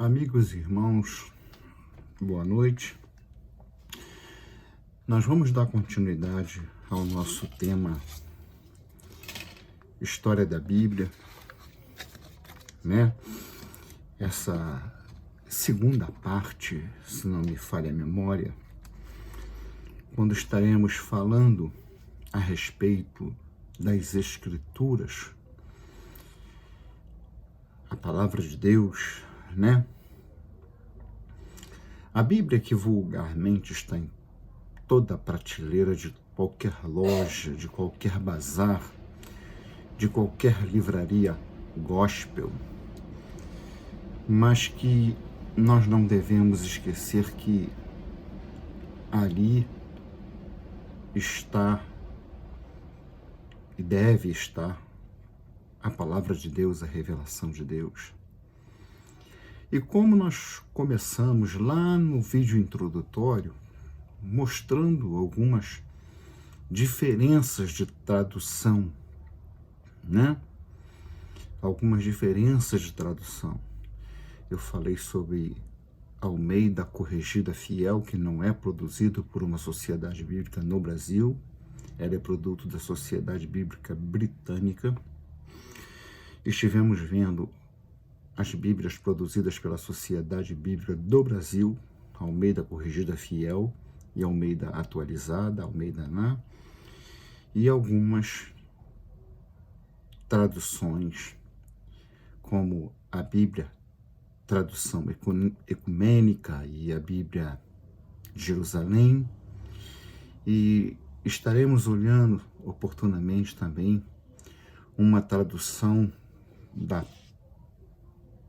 Amigos e irmãos, boa noite. Nós vamos dar continuidade ao nosso tema História da Bíblia, né? Essa segunda parte, se não me falha a memória, quando estaremos falando a respeito das Escrituras, a Palavra de Deus, né? A Bíblia que vulgarmente está em toda a prateleira de qualquer loja, de qualquer bazar, de qualquer livraria gospel, mas que nós não devemos esquecer que ali está e deve estar a Palavra de Deus, a revelação de Deus. E como nós começamos lá no vídeo introdutório, mostrando algumas diferenças de tradução, né? Algumas diferenças de tradução. Eu falei sobre Almeida Corrigida Fiel, que não é produzido por uma sociedade bíblica no Brasil, ela é produto da Sociedade Bíblica Britânica. Estivemos vendo as Bíblias produzidas pela Sociedade Bíblica do Brasil, Almeida Corrigida Fiel e Almeida Atualizada, Almeida Ná, e algumas traduções, como a Bíblia, tradução ecumênica, e a Bíblia de Jerusalém, e estaremos olhando oportunamente também uma tradução da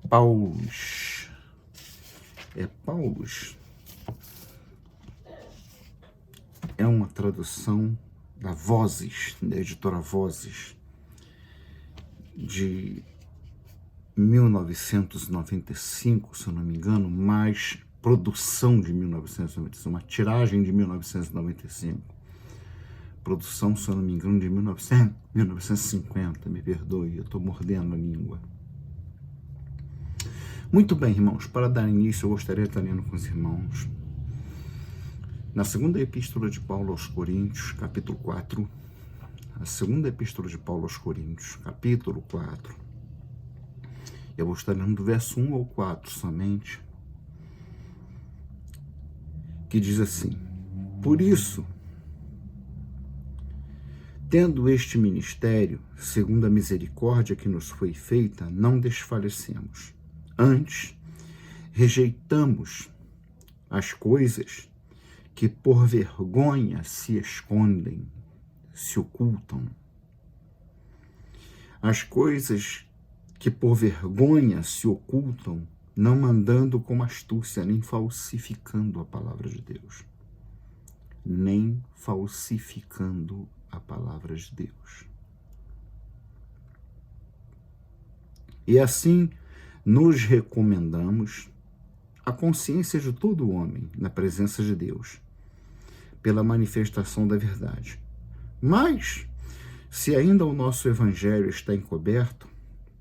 Paulus. Paulus é uma tradução da Vozes, da editora Vozes, de 1995, se eu não me engano, mais produção de 1995, uma tiragem de 1995. Produção, se eu não me engano, de 1950, me perdoe, eu estou mordendo a língua. Muito bem, irmãos, para dar início, eu gostaria de estar lendo com os irmãos na segunda epístola de Paulo aos Coríntios, capítulo 4, a segunda epístola de Paulo aos Coríntios, capítulo 4, eu vou estar lendo do verso 1 ao 4 somente, que diz assim: por isso, tendo este ministério, segundo a misericórdia que nos foi feita, não desfalecemos. Antes, rejeitamos as coisas que por vergonha se escondem, se ocultam. As coisas que por vergonha se ocultam, não andando com astúcia, nem falsificando a palavra de Deus. Nem falsificando a palavra de Deus. E assim nos recomendamos a consciência de todo homem na presença de Deus, pela manifestação da verdade. Mas, se ainda o nosso evangelho está encoberto,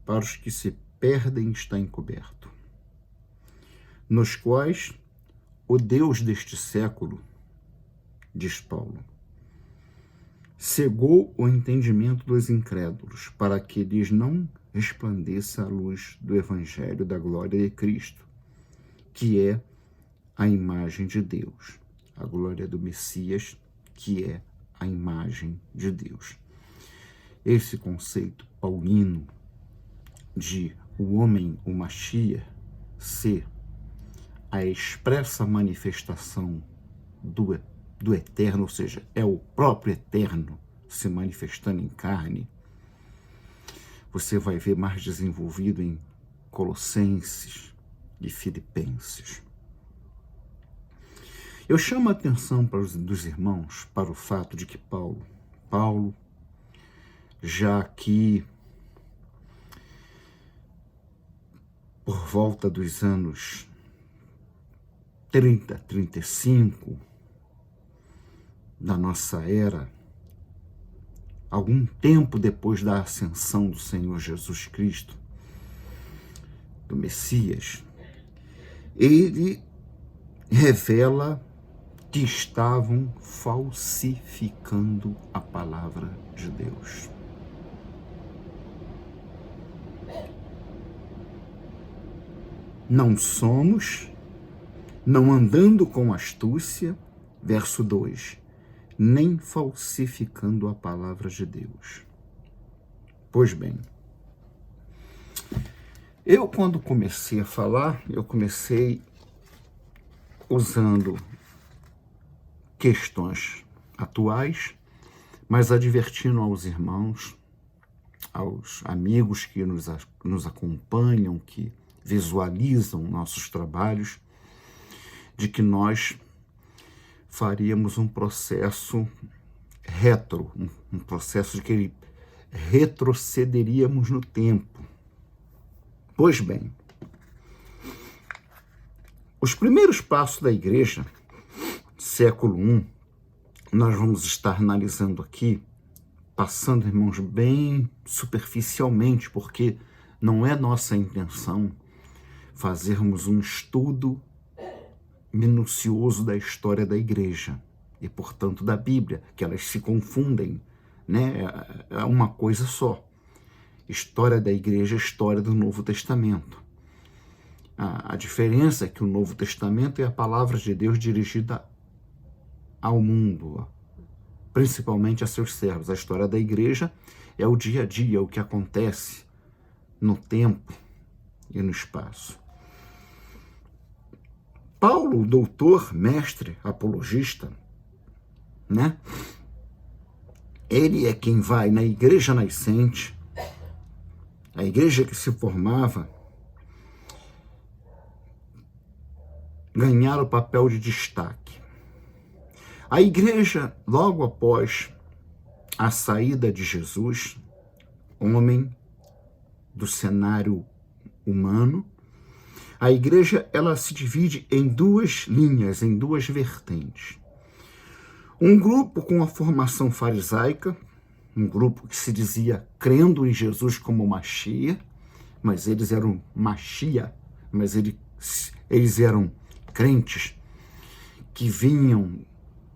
para os que se perdem está encoberto, nos quais o Deus deste século, diz Paulo, cegou o entendimento dos incrédulos, para que lhes não resplandeça a luz do evangelho da glória de Cristo, que é a imagem de Deus, a glória do Messias, que é a imagem de Deus. Esse conceito paulino de o homem, o Mashiach, ser a expressa manifestação do eterno, ou seja, é o próprio eterno se manifestando em carne, você vai ver mais desenvolvido em Colossenses e Filipenses. Eu chamo a atenção dos irmãos para o fato de que Paulo, já aqui por volta dos anos 30, 35 da nossa era, algum tempo depois da ascensão do Senhor Jesus Cristo, do Messias, ele revela que estavam falsificando a palavra de Deus. Não somos, não andando com astúcia, verso 2, nem falsificando a palavra de Deus. Pois bem, eu quando comecei a falar, eu comecei usando questões atuais, mas advertindo aos irmãos, aos amigos que nos acompanham, que visualizam nossos trabalhos, de que nós faríamos um processo um processo de que retrocederíamos no tempo. Pois bem, os primeiros passos da igreja, século I, nós vamos estar analisando aqui, passando, irmãos, bem superficialmente, porque não é nossa intenção fazermos um estudo minucioso da história da igreja e, portanto, da Bíblia, que elas se confundem, né? É uma coisa só. História da igreja, história do Novo Testamento. A diferença é que o Novo Testamento é a palavra de Deus dirigida ao mundo, principalmente a seus servos. A história da igreja é o dia a dia, o que acontece no tempo e no espaço. Paulo, doutor, mestre, apologista, né? Ele é quem vai na igreja nascente, a igreja que se formava, ganhar o papel de destaque. A igreja, logo após a saída de Jesus, homem do cenário humano, a igreja ela se divide em duas linhas, em duas vertentes. Um grupo com a formação farisaica, um grupo que se dizia crendo em Jesus como Machia, mas eles eram Machia, mas eles eram crentes que vinham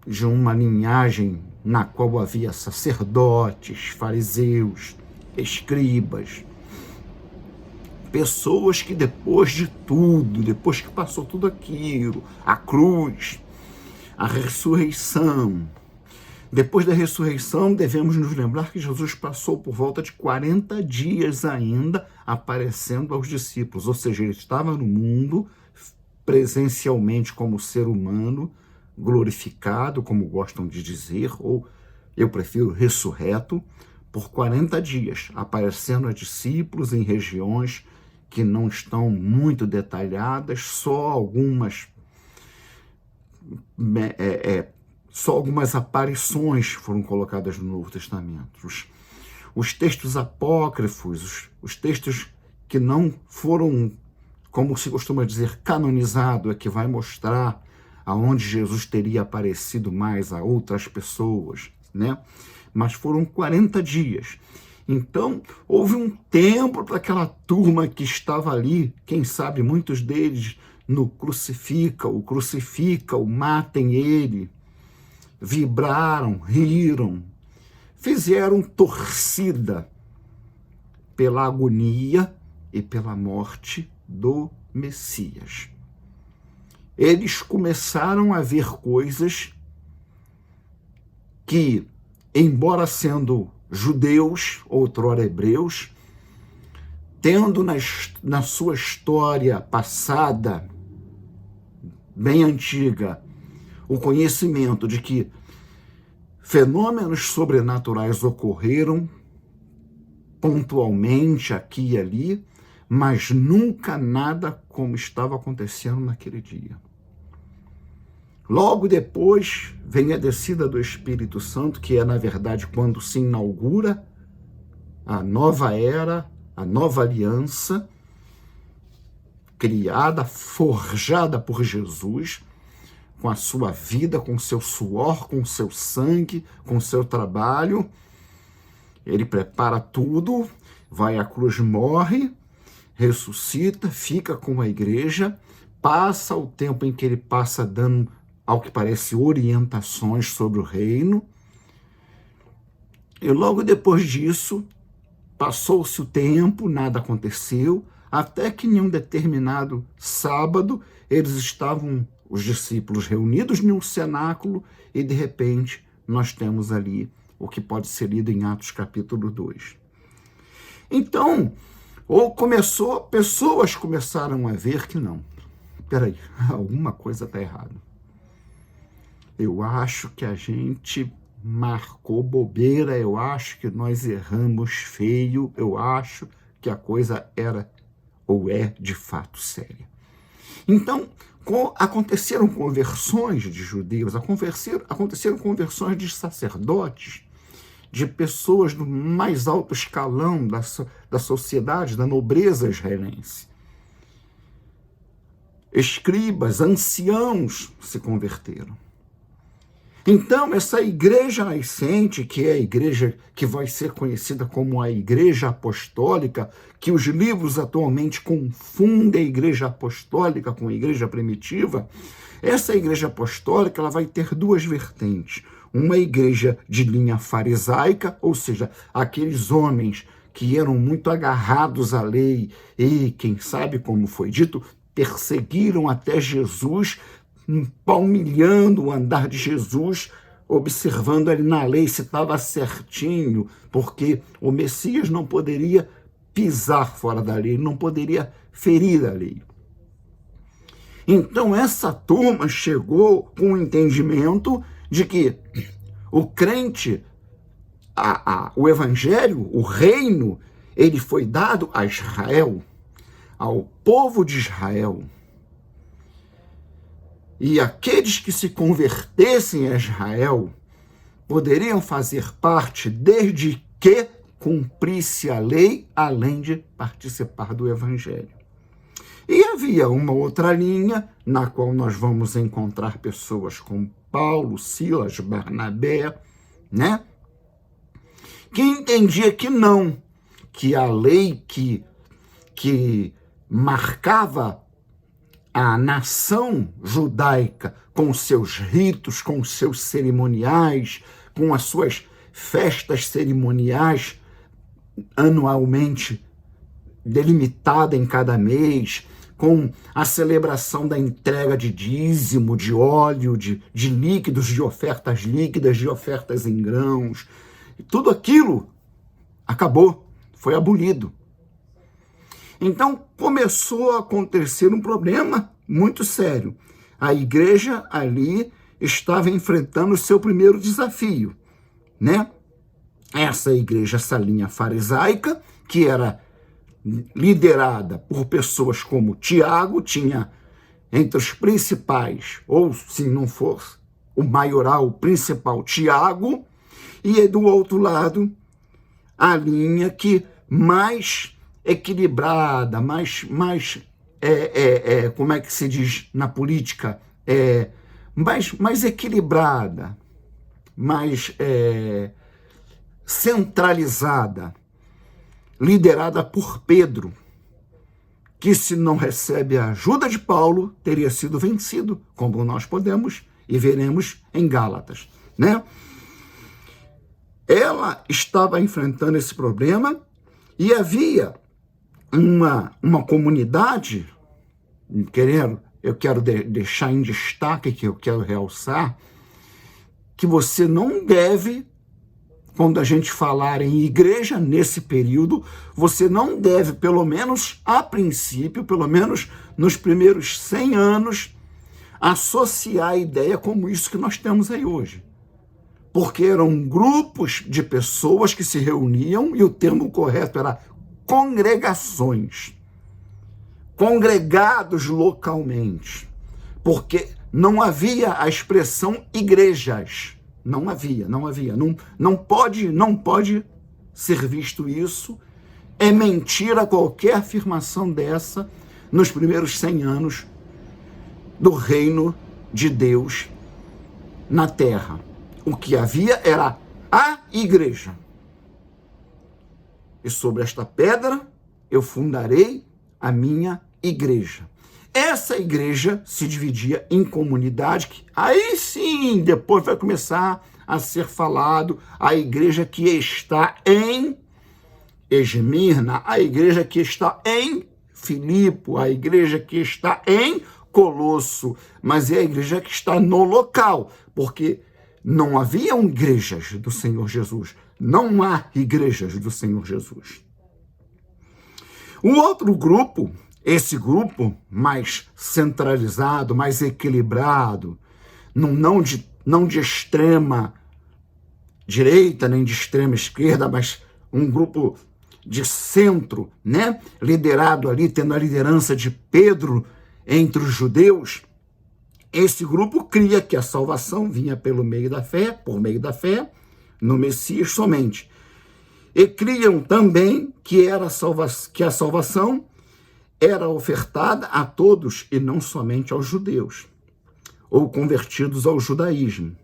de uma linhagem na qual havia sacerdotes, fariseus, escribas, pessoas que depois de tudo, depois que passou tudo aquilo, a cruz, a ressurreição, depois da ressurreição devemos nos lembrar que Jesus passou por volta de 40 dias ainda aparecendo aos discípulos, ou seja, ele estava no mundo presencialmente como ser humano, glorificado, como gostam de dizer, ou eu prefiro ressurreto, por 40 dias, aparecendo a discípulos em regiões que não estão muito detalhadas, só algumas aparições foram colocadas no Novo Testamento. Os textos apócrifos, os textos que não foram, como se costuma dizer, canonizado, é que vai mostrar aonde Jesus teria aparecido mais a outras pessoas, né? Mas foram 40 dias. Então, houve um tempo para aquela turma que estava ali, quem sabe muitos deles no crucifica-o, matem ele, vibraram, riram, fizeram torcida pela agonia e pela morte do Messias. Eles começaram a ver coisas que, embora sendo judeus, outrora hebreus, tendo na sua história passada, bem antiga, o conhecimento de que fenômenos sobrenaturais ocorreram pontualmente aqui e ali, mas nunca nada como estava acontecendo naquele dia. Logo depois vem a descida do Espírito Santo, que é, na verdade, quando se inaugura a nova era, a nova aliança, criada, forjada por Jesus, com a sua vida, com seu suor, com seu sangue, com seu trabalho. Ele prepara tudo, vai à cruz, morre, ressuscita, fica com a igreja, passa, o tempo em que ele passa dando, ao que parece, orientações sobre o reino. E logo depois disso, passou-se o tempo, nada aconteceu, até que em um determinado sábado, eles estavam, os discípulos, reunidos em um cenáculo, e de repente nós temos ali o que pode ser lido em Atos capítulo 2. Então, pessoas começaram a ver que não. Peraí, alguma coisa está errada. Eu acho que a gente marcou bobeira, eu acho que nós erramos feio, eu acho que a coisa era ou é de fato séria. Então, aconteceram conversões de judeus, aconteceram conversões de sacerdotes, de pessoas do mais alto escalão da sociedade, da nobreza israelense. Escribas, anciãos se converteram. Então, essa igreja nascente, que é a igreja que vai ser conhecida como a igreja apostólica, que os livros atualmente confundem a igreja apostólica com a igreja primitiva, essa igreja apostólica ela vai ter duas vertentes. Uma igreja de linha farisaica, ou seja, aqueles homens que eram muito agarrados à lei e, quem sabe como foi dito, perseguiram até Jesus, palmilhando o andar de Jesus, observando ali na lei se estava certinho, porque o Messias não poderia pisar fora da lei, não poderia ferir a lei. Então essa turma chegou com o entendimento de que o crente, o evangelho, o reino, ele foi dado a Israel, ao povo de Israel. E aqueles que se convertessem a Israel poderiam fazer parte desde que cumprisse a lei, além de participar do evangelho. E havia uma outra linha, na qual nós vamos encontrar pessoas como Paulo, Silas, Barnabé, né? Que entendia que não, que a lei que marcava a nação judaica com seus ritos, com seus cerimoniais, com as suas festas cerimoniais anualmente delimitada em cada mês, com a celebração da entrega de dízimo, de óleo, de líquidos, de ofertas líquidas, de ofertas em grãos. Tudo aquilo acabou, foi abolido. Então começou a acontecer um problema muito sério. A igreja ali estava enfrentando o seu primeiro desafio, né? Essa igreja, essa linha farisaica, que era liderada por pessoas como Tiago, tinha entre os principais, ou se não for o maioral, o principal, Tiago, e do outro lado, a linha que mais equilibrada, mais como é que se diz na política? Mais equilibrada, mais centralizada, liderada por Pedro, que se não recebe a ajuda de Paulo, teria sido vencido, como nós podemos e veremos em Gálatas, né? Ela estava enfrentando esse problema e havia uma comunidade, eu quero deixar em destaque, que eu quero realçar, que você não deve, quando a gente falar em igreja nesse período, você não deve, pelo menos a princípio, pelo menos nos primeiros 100 anos, associar a ideia como isso que nós temos aí hoje. Porque eram grupos de pessoas que se reuniam, e o termo correto era congregações, congregados localmente, porque não havia a expressão igrejas, não pode ser visto isso, é mentira qualquer afirmação dessa nos primeiros 100 anos do reino de Deus na terra. O que havia era a igreja. E sobre esta pedra eu fundarei a minha igreja. essa igreja se dividia em comunidade, que aí sim, depois vai começar a ser falado a igreja que está em Esmirna, a igreja que está em Filipo, a igreja que está em Colosso, mas é a igreja que está no local, porque não haviam igrejas do Senhor Jesus, não há igrejas do Senhor Jesus. O outro grupo, esse grupo mais centralizado, mais equilibrado, não de extrema direita nem de extrema esquerda, mas um grupo de centro, né? Liderado ali, tendo a liderança de Pedro entre os judeus. Esse grupo cria que a salvação vinha por meio da fé, no Messias somente. E criam também que a salvação era ofertada a todos e não somente aos judeus, ou convertidos ao judaísmo,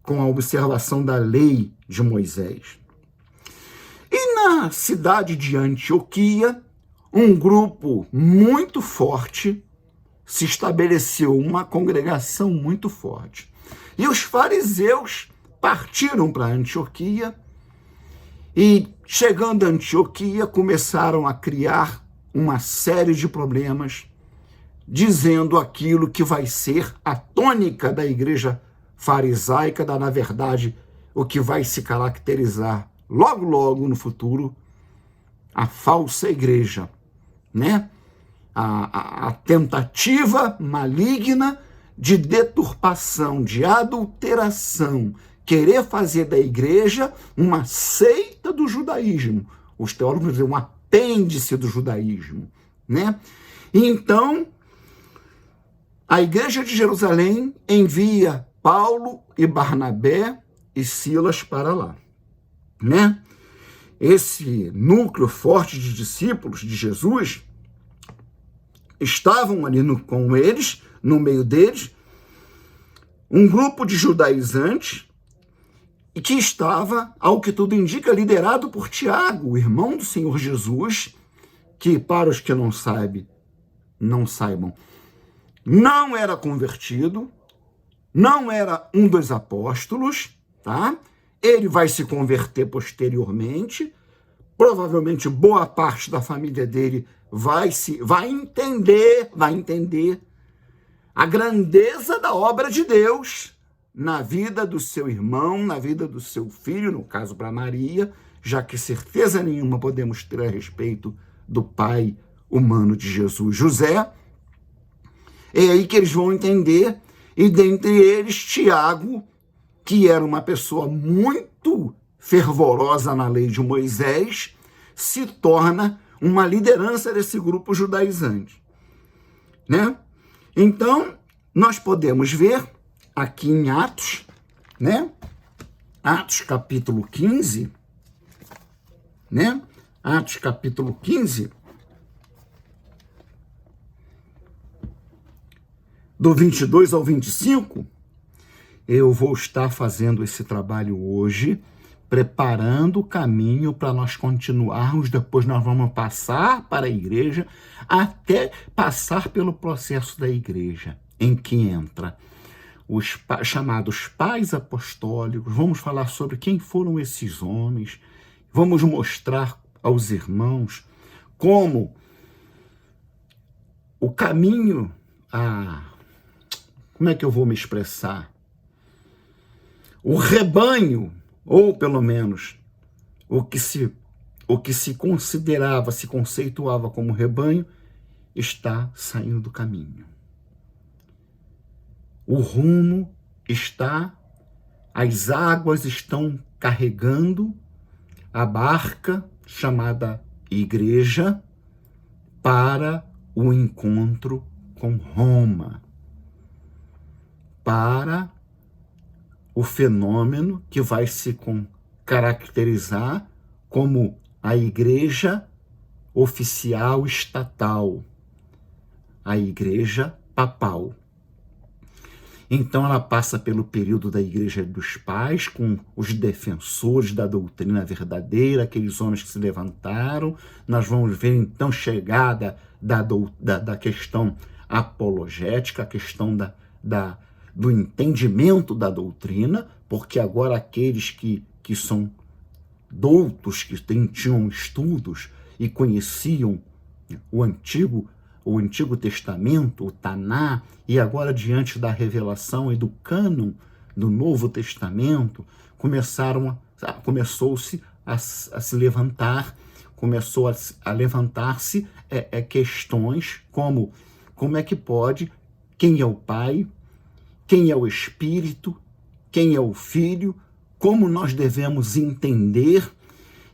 com a observação da lei de Moisés. E na cidade de Antioquia, um grupo muito forte se estabeleceu, uma congregação muito forte. E os fariseus partiram para Antioquia e, chegando a Antioquia, começaram a criar uma série de problemas, dizendo aquilo que vai ser a tônica da igreja farisaica, na verdade, o que vai se caracterizar logo, logo no futuro, a falsa igreja, né? A tentativa maligna de deturpação, de adulteração, querer fazer da igreja uma seita do judaísmo. Os teólogos dizem um apêndice do judaísmo, né? Então, a igreja de Jerusalém envia Paulo e Barnabé e Silas para lá, né? Esse núcleo forte de discípulos de Jesus estavam ali com eles, no meio deles, um grupo de judaizantes e que estava, ao que tudo indica, liderado por Tiago, o irmão do Senhor Jesus, que, para os que não saibam, não era convertido, não era um dos apóstolos, tá? Ele vai se converter posteriormente, provavelmente boa parte da família dele vai entender a grandeza da obra de Deus na vida do seu irmão, na vida do seu filho, no caso para Maria, já que certeza nenhuma podemos ter a respeito do pai humano de Jesus, José. É aí que eles vão entender, e dentre eles Tiago, que era uma pessoa muito fervorosa na lei de Moisés, se torna uma liderança desse grupo judaizante, né? Então, nós podemos ver aqui em Atos, né? Atos capítulo 15, né? Atos capítulo 15, do 22 ao 25, eu vou estar fazendo esse trabalho hoje, preparando o caminho para nós continuarmos, depois nós vamos passar para a igreja, até passar pelo processo da igreja, em que entra os chamados pais apostólicos. Vamos falar sobre quem foram esses homens, vamos mostrar aos irmãos como o caminho, como é que eu vou me expressar? O rebanho, ou pelo menos o que se considerava, se conceituava como rebanho, está saindo do caminho. O rumo está, as águas estão carregando a barca chamada igreja para o encontro com Roma, para o fenômeno que vai se caracterizar como a igreja oficial estatal, a igreja papal. Então ela passa pelo período da Igreja dos Pais, com os defensores da doutrina verdadeira, aqueles homens que se levantaram. Nós vamos ver então chegada da questão apologética, a questão do entendimento da doutrina, porque agora aqueles que são doutos, que tinham estudos e conheciam o Antigo Testamento, o Taná, e agora diante da revelação e do cânon do Novo Testamento, começou-se a se levantar, levantar-se questões como é que pode, quem é o Pai, quem é o Espírito, quem é o Filho, como nós devemos entender.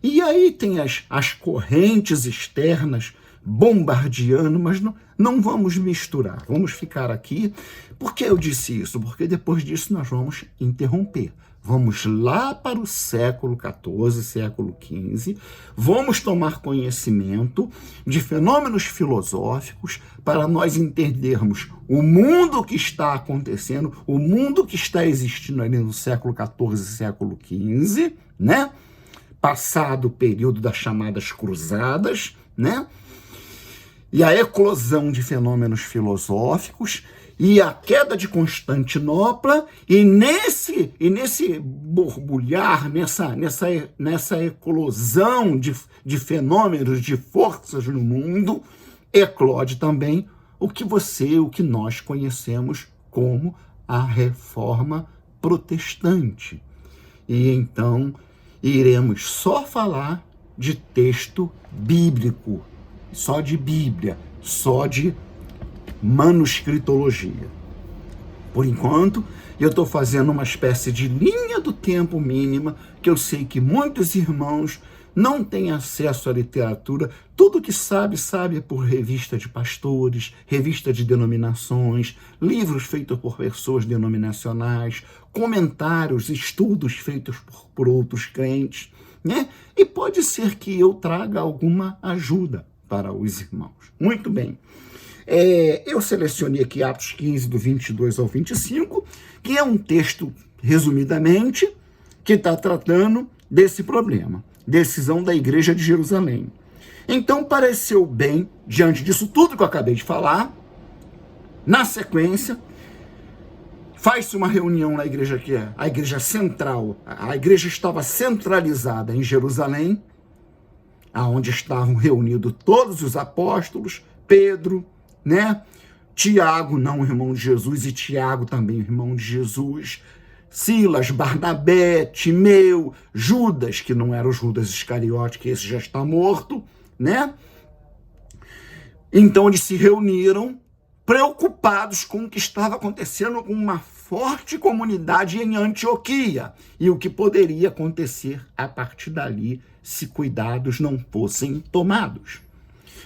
E aí tem as correntes externas bombardeando, mas não vamos misturar, vamos ficar aqui. Por que eu disse isso? Porque depois disso nós vamos interromper. Vamos lá para o século XIV, século XV, vamos tomar conhecimento de fenômenos filosóficos para nós entendermos o mundo que está acontecendo, o mundo que está existindo ali no século XIV, século XV, né? Passado o período das chamadas cruzadas, né? E a eclosão de fenômenos filosóficos e a queda de Constantinopla, e nesse borbulhar, nessa eclosão de fenômenos, de forças no mundo, eclode também o que nós conhecemos como a Reforma Protestante. E então iremos só falar de texto bíblico, só de Bíblia, só de manuscritologia. Por enquanto, eu estou fazendo uma espécie de linha do tempo mínima, que eu sei que muitos irmãos não têm acesso à literatura. Tudo que sabe por revista de pastores, revista de denominações, livros feitos por pessoas denominacionais, comentários, estudos feitos por outros crentes, né? E pode ser que eu traga alguma ajuda para os irmãos. Muito bem. Eu selecionei aqui Atos 15, do 22 ao 25, que é um texto, resumidamente, que está tratando desse problema, decisão da Igreja de Jerusalém. Então, pareceu bem, diante disso tudo que eu acabei de falar, na sequência, faz-se uma reunião na igreja, que é a igreja central. A igreja estava centralizada em Jerusalém, aonde estavam reunidos todos os apóstolos, Pedro, né? Tiago, não irmão de Jesus, e Tiago também irmão de Jesus, Silas, Barnabé, Timeu, Judas, que não era o Judas Iscariote, que esse já está morto, né? Então eles se reuniram preocupados com o que estava acontecendo com uma forte comunidade em Antioquia e o que poderia acontecer a partir dali se cuidados não fossem tomados.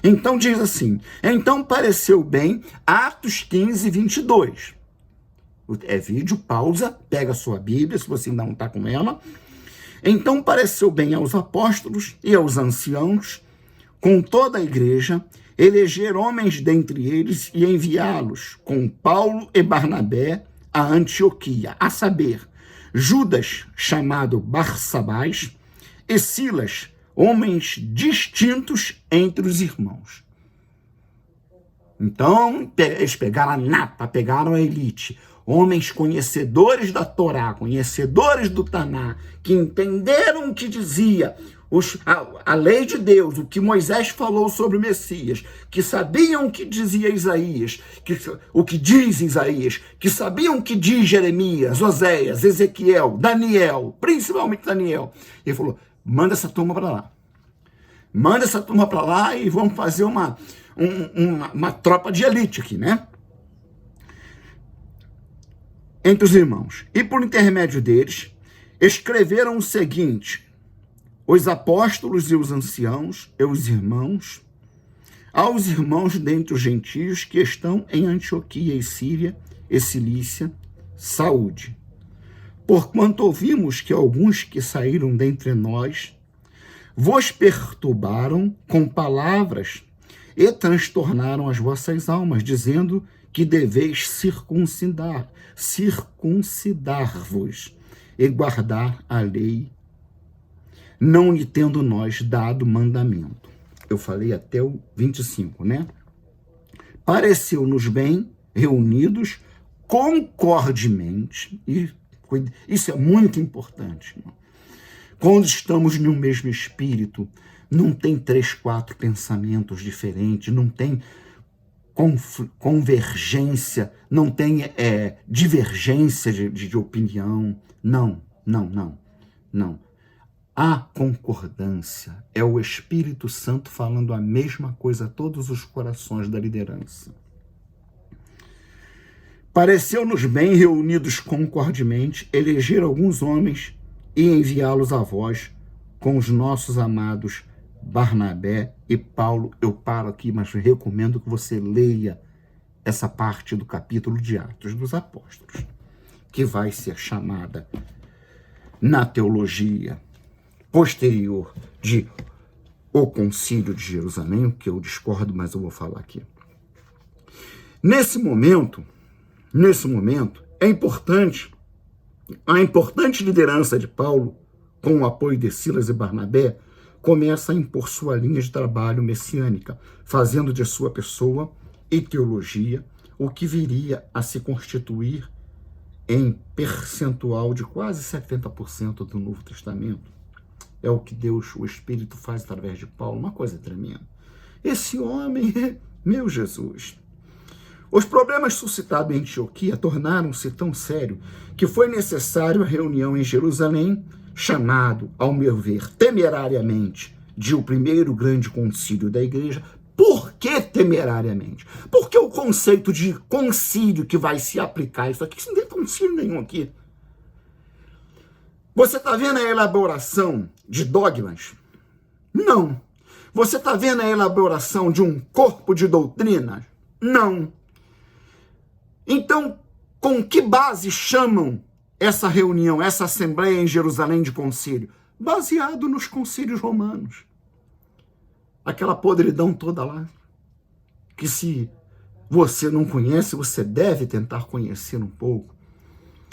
Então diz assim, então pareceu bem, Atos 15, 22. É vídeo, pausa, pega a sua Bíblia, se você ainda não está com ela. Então pareceu bem aos apóstolos e aos anciãos, com toda a igreja, eleger homens dentre eles e enviá-los com Paulo e Barnabé a Antioquia, a saber, Judas, chamado Barsabás, e Silas, homens distintos entre os irmãos. Então, eles pegaram a nata, pegaram a elite, homens conhecedores da Torá, conhecedores do Taná, que entenderam o que dizia a lei de Deus, o que Moisés falou sobre o Messias, que sabiam o que dizia Isaías, o que diz Isaías, que sabiam o que diz Jeremias, Oséias, Ezequiel, Daniel, principalmente Daniel. Ele falou, manda essa turma para lá. Manda essa turma para lá e vamos fazer uma tropa de elite aqui, né? Entre os irmãos. E por intermédio deles, escreveram o seguinte: os apóstolos e os anciãos e os irmãos, aos irmãos dentre os gentios que estão em Antioquia e Síria e Cilícia, saúde. Porquanto ouvimos que alguns que saíram dentre nós vos perturbaram com palavras e transtornaram as vossas almas, dizendo que deveis circuncidar-vos e guardar a lei, não lhe tendo nós dado mandamento. Eu falei até o 25, né? Pareceu-nos bem, reunidos concordemente, e isso é muito importante, irmão. Quando estamos no mesmo espírito, não tem 3, 4 pensamentos diferentes, não tem convergência, não tem divergência de opinião. Não. A concordância é o Espírito Santo falando a mesma coisa a todos os corações da liderança. Pareceu-nos bem, reunidos concordemente, eleger alguns homens e enviá-los a vós com os nossos amados Barnabé e Paulo. Eu paro aqui, mas recomendo que você leia essa parte do capítulo de Atos dos Apóstolos, que vai ser chamada na teologia posterior de o Concílio de Jerusalém, que eu discordo, mas eu vou falar aqui. Nesse momento, é importante, a importante liderança de Paulo, com o apoio de Silas e Barnabé, começa a impor sua linha de trabalho messiânica, fazendo de sua pessoa e teologia o que viria a se constituir em percentual de quase 70% do Novo Testamento. É o que Deus, o Espírito, faz através de Paulo, uma coisa tremenda. Esse homem, meu Jesus. Os problemas suscitados em Antioquia tornaram-se tão sérios que foi necessário a reunião em Jerusalém, chamado, ao meu ver, temerariamente, de o primeiro grande concílio da igreja. Por que temerariamente? Porque o conceito de concílio que vai se aplicar isso aqui, não tem concílio nenhum aqui. Você está vendo a elaboração de dogmas? Não. Você está vendo a elaboração de um corpo de doutrinas? Não. Então, com que base chamam essa reunião, essa assembleia em Jerusalém de concílio? Baseado nos concílios romanos. Aquela podridão toda lá, que se você não conhece, você deve tentar conhecer um pouco.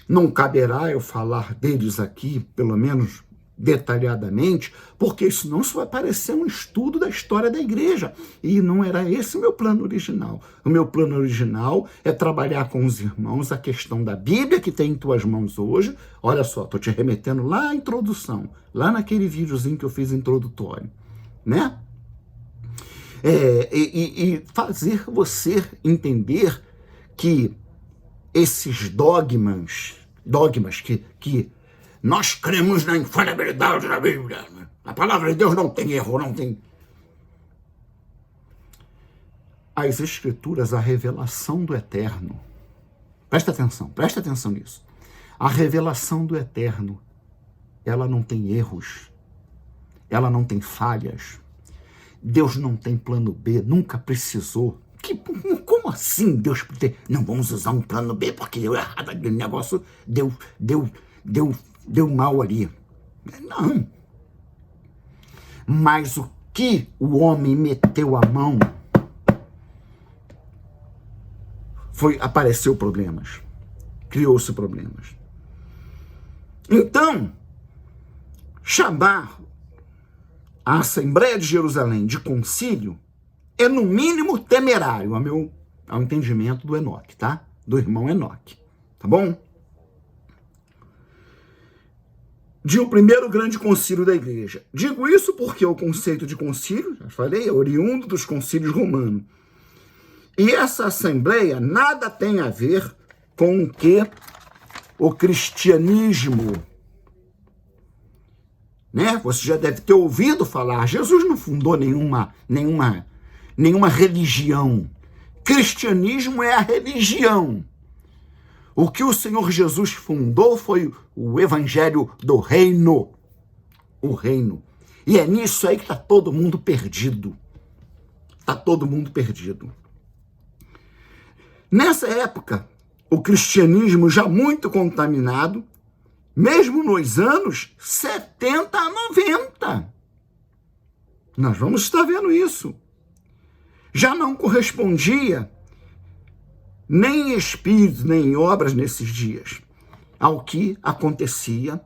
Não caberá eu falar deles aqui, pelo menos detalhadamente, porque isso não só vai parecer um estudo da história da igreja. E não era esse o meu plano original. O meu plano original é trabalhar com os irmãos a questão da Bíblia que tem em tuas mãos hoje. Olha só, estou te remetendo lá à introdução, lá naquele videozinho que eu fiz introdutório, né? E fazer você entender que esses dogmas que nós cremos na infalibilidade da Bíblia. A palavra de Deus não tem erro, não tem. As Escrituras, a revelação do Eterno. Presta atenção nisso. A revelação do Eterno, ela não tem erros, ela não tem falhas. Deus não tem plano B, nunca precisou. Como assim Deus ter? Não, vamos usar um plano B porque deu errado, aquele negócio deu mal ali. Não. Mas o que o homem meteu a mão apareceu problemas. Criou-se problemas. Então, chamar a Assembleia de Jerusalém de concílio é no mínimo temerário, ao entendimento do Enoque, tá? Do irmão Enoque, tá bom? De um primeiro grande concílio da igreja. Digo isso porque o conceito de concílio, já falei, é oriundo dos concílios romanos. E essa assembleia nada tem a ver com o que o cristianismo, né? Você já deve ter ouvido falar, Jesus não fundou nenhuma religião. Cristianismo é a religião. O que o Senhor Jesus fundou foi o evangelho do reino. O reino. E é nisso aí que está todo mundo perdido. Está todo mundo perdido. Nessa época, o cristianismo já muito contaminado, mesmo nos anos 70 a 90. Nós vamos estar vendo isso. Já não correspondia nem em espírito, nem em obras nesses dias, ao que acontecia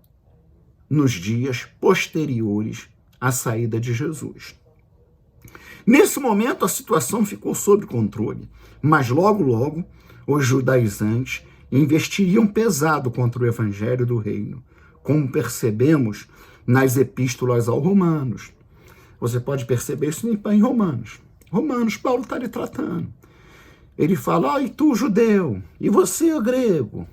nos dias posteriores à saída de Jesus. Nesse momento, a situação ficou sob controle, mas logo, os judaizantes investiriam pesado contra o evangelho do reino, como percebemos nas epístolas aos Romanos. Você pode perceber isso em Romanos. Romanos, Paulo está lhe tratando. Ele fala, e tu, judeu, e você, grego,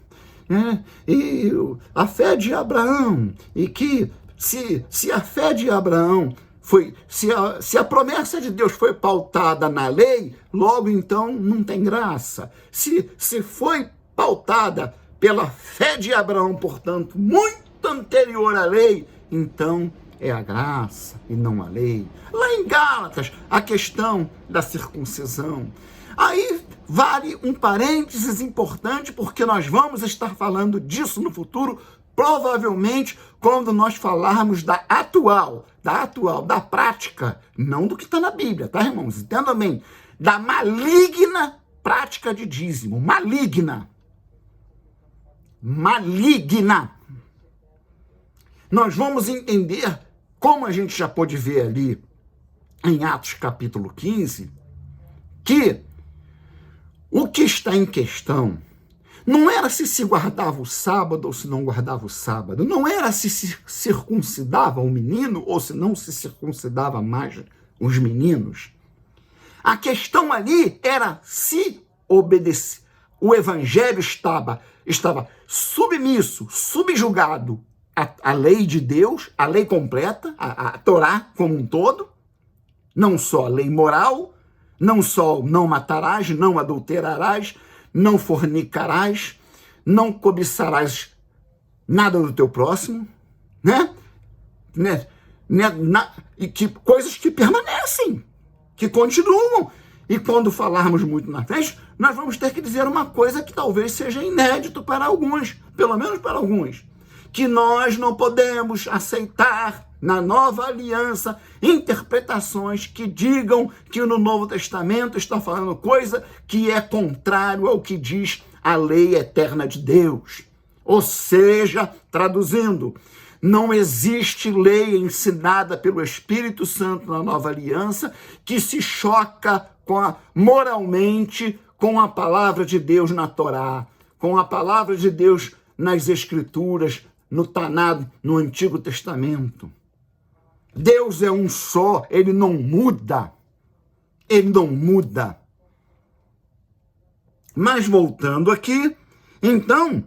né? E a fé de Abraão, e que se a fé de Abraão foi, se a promessa de Deus foi pautada na lei, logo então não tem graça. Se foi pautada pela fé de Abraão, portanto, muito anterior à lei, então é a graça e não a lei. Lá em Gálatas, a questão da circuncisão. Aí vale um parênteses importante, porque nós vamos estar falando disso no futuro, provavelmente quando nós falarmos da prática, não do que está na Bíblia, tá, irmãos? Entendam bem, da maligna prática de dízimo, maligna. Nós vamos entender, como a gente já pôde ver ali em Atos capítulo 15, que o que está em questão não era se guardava o sábado ou se não guardava o sábado, não era se circuncidava o menino ou se não se circuncidava mais os meninos. A questão ali era se obedecer. O evangelho estava submisso, subjugado à lei de Deus, à lei completa, a Torá como um todo, não só a lei moral, não só não matarás, não adulterarás, não fornicarás, não cobiçarás nada do teu próximo, né? E que coisas que permanecem, que continuam. E quando falarmos muito na frente, nós vamos ter que dizer uma coisa que talvez seja inédito para alguns, pelo menos para alguns, que nós não podemos aceitar na nova aliança interpretações que digam que no Novo Testamento está falando coisa que é contrário ao que diz a lei eterna de Deus. Ou seja, traduzindo, não existe lei ensinada pelo Espírito Santo na nova aliança que se choca moralmente com a palavra de Deus na Torá, com a palavra de Deus nas Escrituras, no Taná, no Antigo Testamento. Deus é um só, ele não muda. Ele não muda. Mas voltando aqui, então,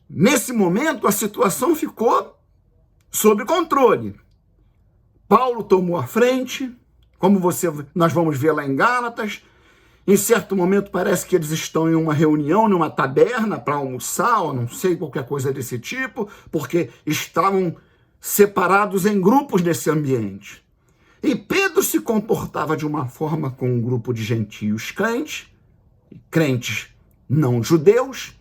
nesse momento a situação ficou sob controle. Paulo tomou a frente, como nós vamos ver lá em Gálatas. Em certo momento parece que eles estão em uma reunião, numa taberna para almoçar, ou não sei, qualquer coisa desse tipo, porque estavam separados em grupos nesse ambiente. E Pedro se comportava de uma forma com um grupo de gentios crentes não judeus,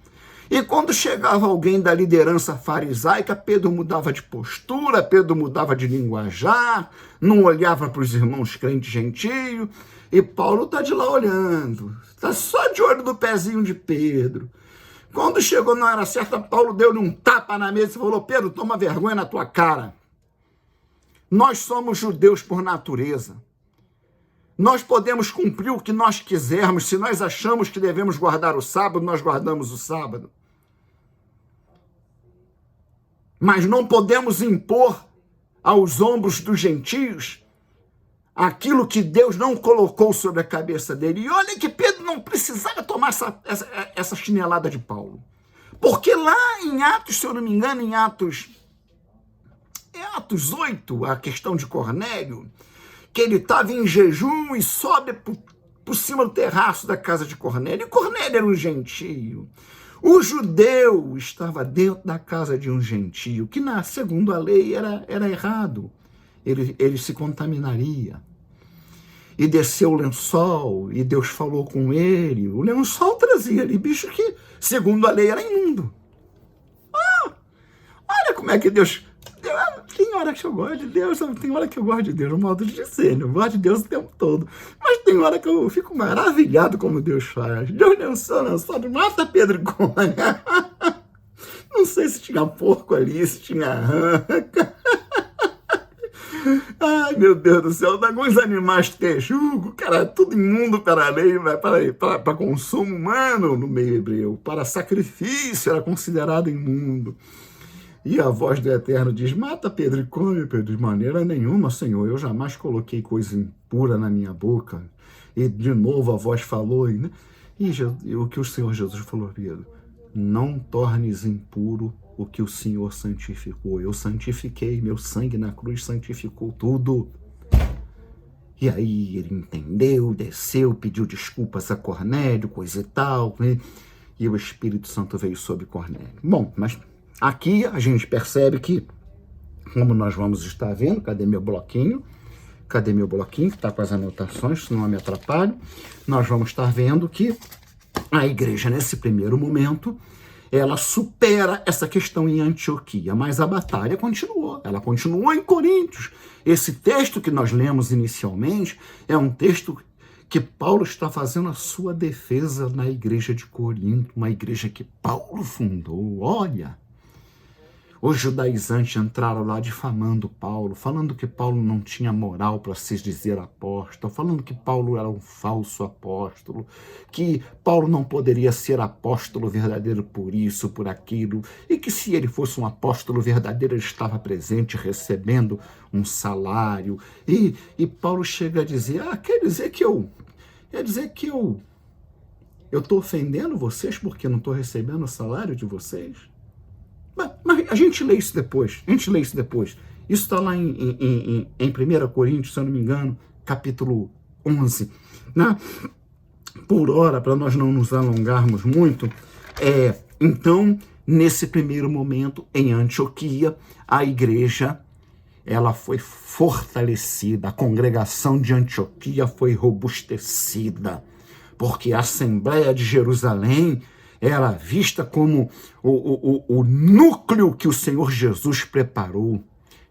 e quando chegava alguém da liderança farisaica, Pedro mudava de postura, Pedro mudava de linguajar, não olhava para os irmãos crentes gentios, e Paulo está de lá olhando, está só de olho no pezinho de Pedro. Quando chegou na hora certa, Paulo deu-lhe um tapa na mesa e falou: Pedro, toma vergonha na tua cara. Nós somos judeus por natureza. Nós podemos cumprir o que nós quisermos. Se nós achamos que devemos guardar o sábado, nós guardamos o sábado. Mas não podemos impor aos ombros dos gentios aquilo que Deus não colocou sobre a cabeça dele. E olha que Pedro não precisava tomar essa chinelada de Paulo. Porque lá em Atos, se eu não me engano, em Atos 8, a questão de Cornélio, que ele estava em jejum e sobe por cima do terraço da casa de Cornélio. E Cornélio era um gentio. O judeu estava dentro da casa de um gentio, que segundo a lei era errado. Ele se contaminaria. E desceu o lençol, e Deus falou com ele. O lençol trazia ali bicho que, segundo a lei, era imundo. Olha como é que Deus... Tem hora que eu gosto de Deus, tem hora que eu gosto de Deus, no modo de dizer, né? Eu gosto de Deus o tempo todo. Mas tem hora que eu fico maravilhado como Deus faz. Deus lançou, mata Pedro e Cônia. Não sei se tinha porco ali, se tinha rã. Ai, meu Deus do céu, alguns animais texugos, cara, tudo imundo para a lei, para consumo humano no meio hebreu, para sacrifício era considerado imundo. E a voz do Eterno diz, mata Pedro e come, Pedro, de maneira nenhuma, Senhor, eu jamais coloquei coisa impura na minha boca. E de novo a voz falou, né? E o que o Senhor Jesus falou, Pedro, não tornes impuro o que o Senhor santificou. Eu santifiquei, meu sangue na cruz santificou tudo. E aí ele entendeu, desceu, pediu desculpas a Cornélio, coisa e tal, né? E o Espírito Santo veio sobre Cornélio. Bom, mas aqui a gente percebe que, como nós vamos estar vendo, cadê meu bloquinho? Cadê meu bloquinho que está com as anotações, senão eu me atrapalho? Nós vamos estar vendo que a igreja, nesse primeiro momento, ela supera essa questão em Antioquia, mas a batalha continuou. Ela continuou em Coríntios. Esse texto que nós lemos inicialmente é um texto que Paulo está fazendo a sua defesa na igreja de Corinto, uma igreja que Paulo fundou. Olha, os judaizantes entraram lá difamando Paulo, falando que Paulo não tinha moral para se dizer apóstolo, falando que Paulo era um falso apóstolo, que Paulo não poderia ser apóstolo verdadeiro por isso, por aquilo, e que se ele fosse um apóstolo verdadeiro, ele estava presente, recebendo um salário. E Paulo chega a dizer, quer dizer que eu estou ofendendo vocês porque não estou recebendo o salário de vocês? Mas a gente lê isso depois, Isso está lá em 1 Coríntios, se eu não me engano, capítulo 11. Né? Por hora, para nós não nos alongarmos muito, então, nesse primeiro momento, em Antioquia, a igreja ela foi fortalecida, a congregação de Antioquia foi robustecida, porque a Assembleia de Jerusalém era vista como o núcleo que o Senhor Jesus preparou.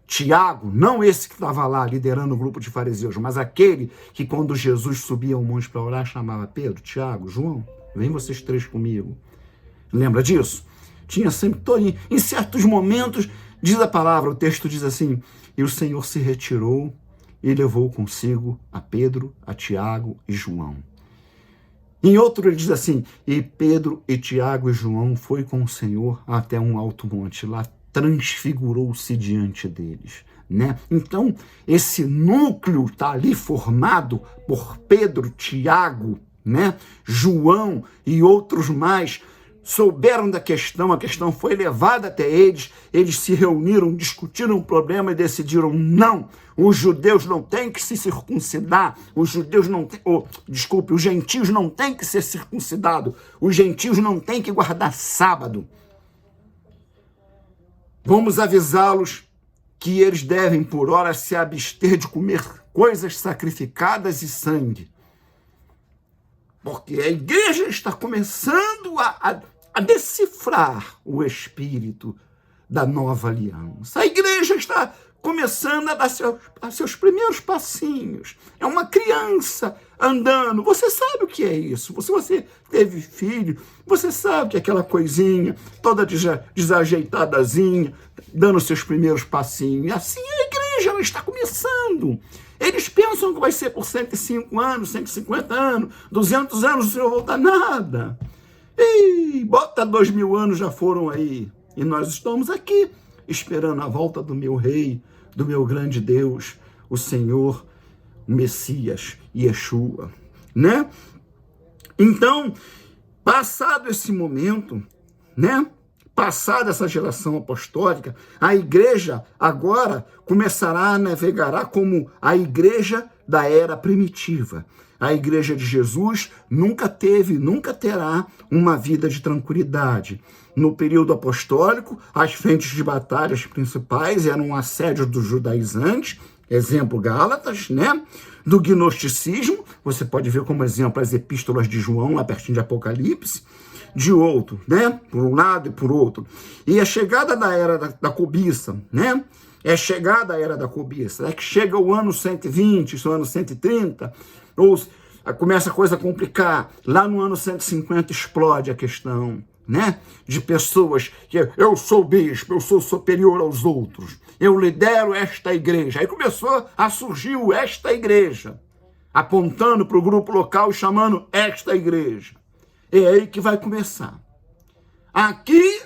Tiago, não esse que estava lá liderando o grupo de fariseus, mas aquele que quando Jesus subia ao monte para orar, chamava Pedro, Tiago, João, vem vocês três comigo. Lembra disso? Tinha sempre, em certos momentos, diz a palavra, o texto diz assim, e o Senhor se retirou e levou consigo a Pedro, a Tiago e João. Em outro ele diz assim, e Pedro e Tiago e João foi com o Senhor até um alto monte, lá transfigurou-se diante deles. Né? Então, esse núcleo está ali formado por Pedro, Tiago, né? João e outros mais, souberam da questão, a questão foi levada até eles se reuniram, discutiram o problema e decidiram, não, os judeus não têm que se circuncidar, os gentios não têm que ser circuncidados, os gentios não têm que guardar sábado. Vamos avisá-los que eles devem, por hora, se abster de comer coisas sacrificadas e sangue. Porque a igreja está começando a decifrar o espírito da nova aliança. A igreja está começando a dar seus primeiros passinhos. É uma criança andando. Você sabe o que é isso. Se você teve filho, você sabe que é aquela coisinha toda desajeitadazinha, dando seus primeiros passinhos. E assim a igreja ela está começando. Eles pensam que vai ser por 105 anos, 150 anos, 200 anos, o Senhor voltar nada. E bota 2000 anos já foram aí. E nós estamos aqui, esperando a volta do meu rei, do meu grande Deus, o Senhor, o Messias, Yeshua, né? Então, passado esse momento, né? Passada essa geração apostólica, a igreja agora começará a navegar como a igreja da era primitiva. A igreja de Jesus nunca terá uma vida de tranquilidade. No período apostólico, as frentes de batalhas principais eram o assédio dos judaizantes, exemplo Gálatas, né? Do gnosticismo, você pode ver como exemplo as epístolas de João, lá pertinho de Apocalipse, de outro, né? Por um lado e por outro. E a chegada da era da cobiça, né? É chegada a era da cobiça. É que chega o ano 120, o ano 130, ou começa a coisa a complicar. Lá no ano 150 explode a questão, né? De pessoas que eu sou bispo, eu sou superior aos outros, eu lidero esta igreja. Aí começou a surgir esta igreja, apontando para o grupo local e chamando esta igreja. É aí que vai começar. Aqui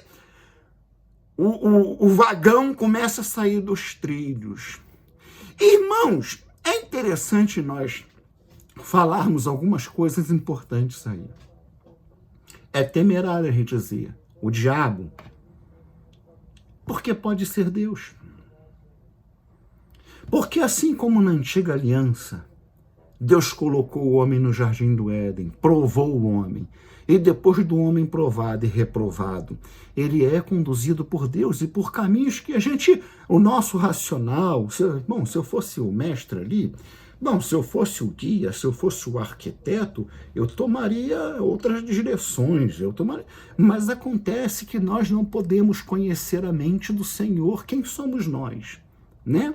o vagão começa a sair dos trilhos. Irmãos, é interessante nós falarmos algumas coisas importantes aí. É temerário a gente dizer o diabo, porque pode ser Deus. Porque assim como na antiga aliança, Deus colocou o homem no jardim do Éden, provou o homem, e depois do homem provado e reprovado, ele é conduzido por Deus e por caminhos que o nosso racional, se eu fosse o mestre ali, se eu fosse o guia, se eu fosse o arquiteto, eu tomaria outras direções, mas acontece que nós não podemos conhecer a mente do Senhor, quem somos nós, né?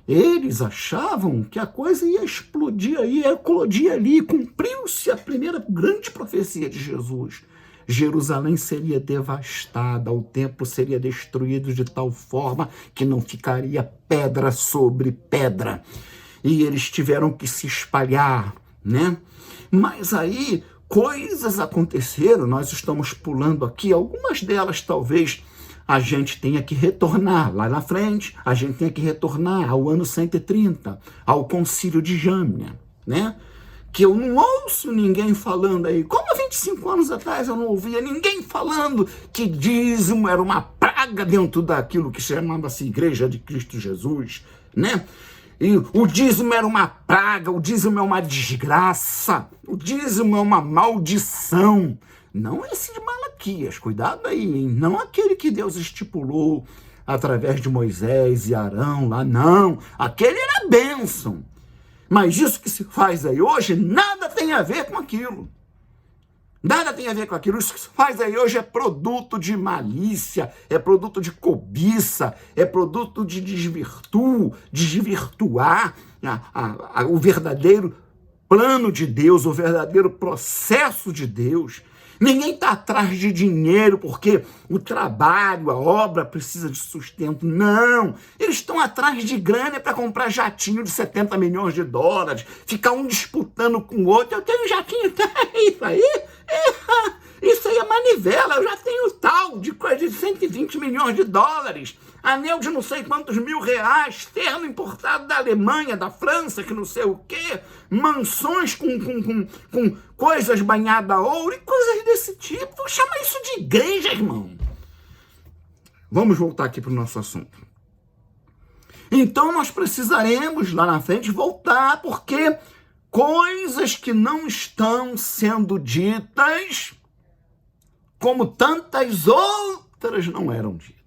Eles achavam que a coisa ia explodir aí, ia eclodir ali, cumpriu-se a primeira grande profecia de Jesus. Jerusalém seria devastada, o templo seria destruído de tal forma que não ficaria pedra sobre pedra. E eles tiveram que se espalhar, né? Mas aí coisas aconteceram, nós estamos pulando aqui, algumas delas talvez a gente tenha que retornar lá na frente, a gente tenha que retornar ao ano 130, ao concílio de Jâmnia, né? Que eu não ouço ninguém falando aí, como há 25 anos atrás eu não ouvia ninguém falando que dízimo era uma praga dentro daquilo que chamava-se Igreja de Cristo Jesus, né? E o dízimo era uma praga, o dízimo é uma desgraça, o dízimo é uma maldição. Não esse de Malaquias, cuidado aí, hein? Não aquele que Deus estipulou através de Moisés e Arão lá, não. Aquele era bênção. Mas isso que se faz aí hoje, nada tem a ver com aquilo. Nada tem a ver com aquilo. Isso que se faz aí hoje é produto de malícia, é produto de cobiça, é produto de desvirtuar o verdadeiro plano de Deus, o verdadeiro processo de Deus. Ninguém está atrás de dinheiro porque o trabalho, a obra precisa de sustento. Não, eles estão atrás de grana para comprar jatinho de 70 milhões de dólares, ficar um disputando com o outro. Eu tenho jatinho, isso aí é manivela, eu já tenho tal de coisa de 120 milhões de dólares, anel de não sei quantos mil reais, terno importado da Alemanha, da França, que não sei o quê, mansões com coisas banhadas a ouro e coisas desse tipo. Vou chamar isso de igreja, irmão. Vamos voltar aqui para o nosso assunto. Então nós precisaremos lá na frente voltar, porque coisas que não estão sendo ditas, como tantas outras não eram ditas.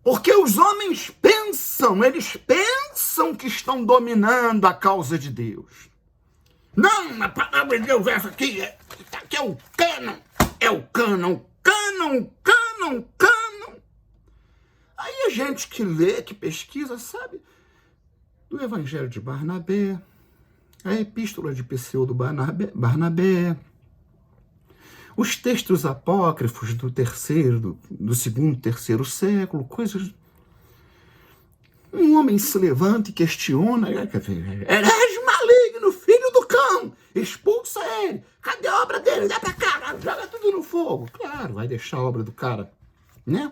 Porque os homens eles pensam que estão dominando a causa de Deus. Não, a palavra de Deus, essa aqui é o cânon, Aí a gente que lê, que pesquisa, sabe, do Evangelho de Barnabé, a Epístola de Pseudo Barnabé, os textos apócrifos do segundo, terceiro século, coisas. Um homem se levanta e questiona, herege maligno, filho do cão, expulsa ele, cadê a obra dele? Dá pra cá, joga tudo no fogo. Claro, vai deixar a obra do cara, né?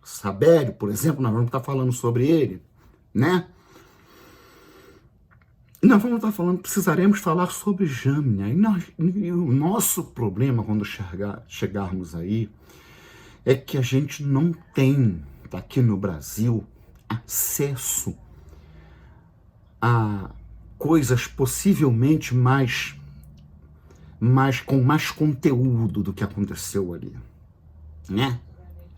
Sabério, por exemplo, nós vamos estar falando sobre ele, né? Nós vamos estar falando, precisaremos falar sobre Jâmnia. E o nosso problema quando chegarmos aí é que a gente não tem, aqui no Brasil, acesso a coisas possivelmente com mais conteúdo do que aconteceu ali, né?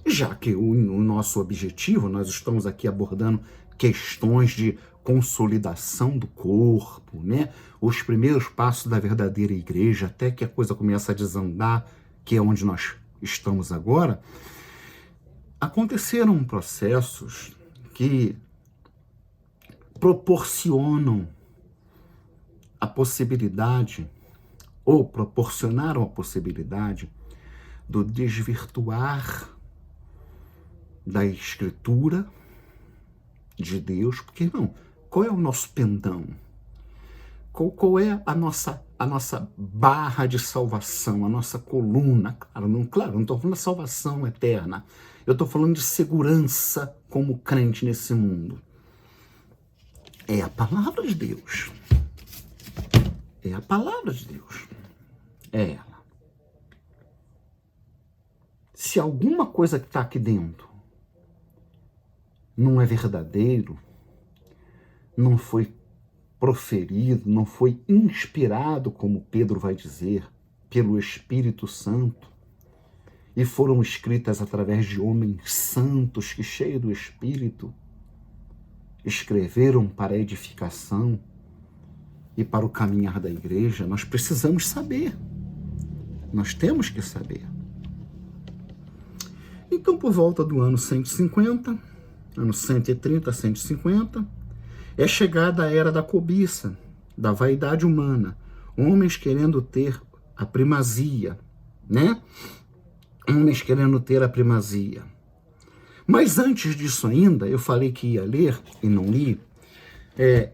Já que o nosso objetivo, nós estamos aqui abordando questões de consolidação do corpo, né? Os primeiros passos da verdadeira igreja, até que a coisa começa a desandar, que é onde nós estamos agora. aconteceram processos que proporcionam a possibilidade, ou proporcionaram a possibilidade, do desvirtuar da Escritura de Deus, porque, irmão, qual é o nosso pendão? Qual é a nossa barra de salvação, a nossa coluna? Claro, não estou falando de salvação eterna, eu estou falando de segurança como crente nesse mundo. É a palavra de Deus. É a palavra de Deus. É ela. Se alguma coisa que está aqui dentro não é verdadeiro, não foi proferido, não foi inspirado, como Pedro vai dizer, pelo Espírito Santo, e foram escritas através de homens santos que, cheios do Espírito, escreveram para a edificação e para o caminhar da igreja, nós precisamos saber. Nós temos que saber. Então, por volta do ano 150, ano 130, 150, é chegada a era da cobiça, da vaidade humana, homens querendo ter a primazia, né? Homens querendo ter a primazia. Mas antes disso ainda, eu falei que ia ler e não li,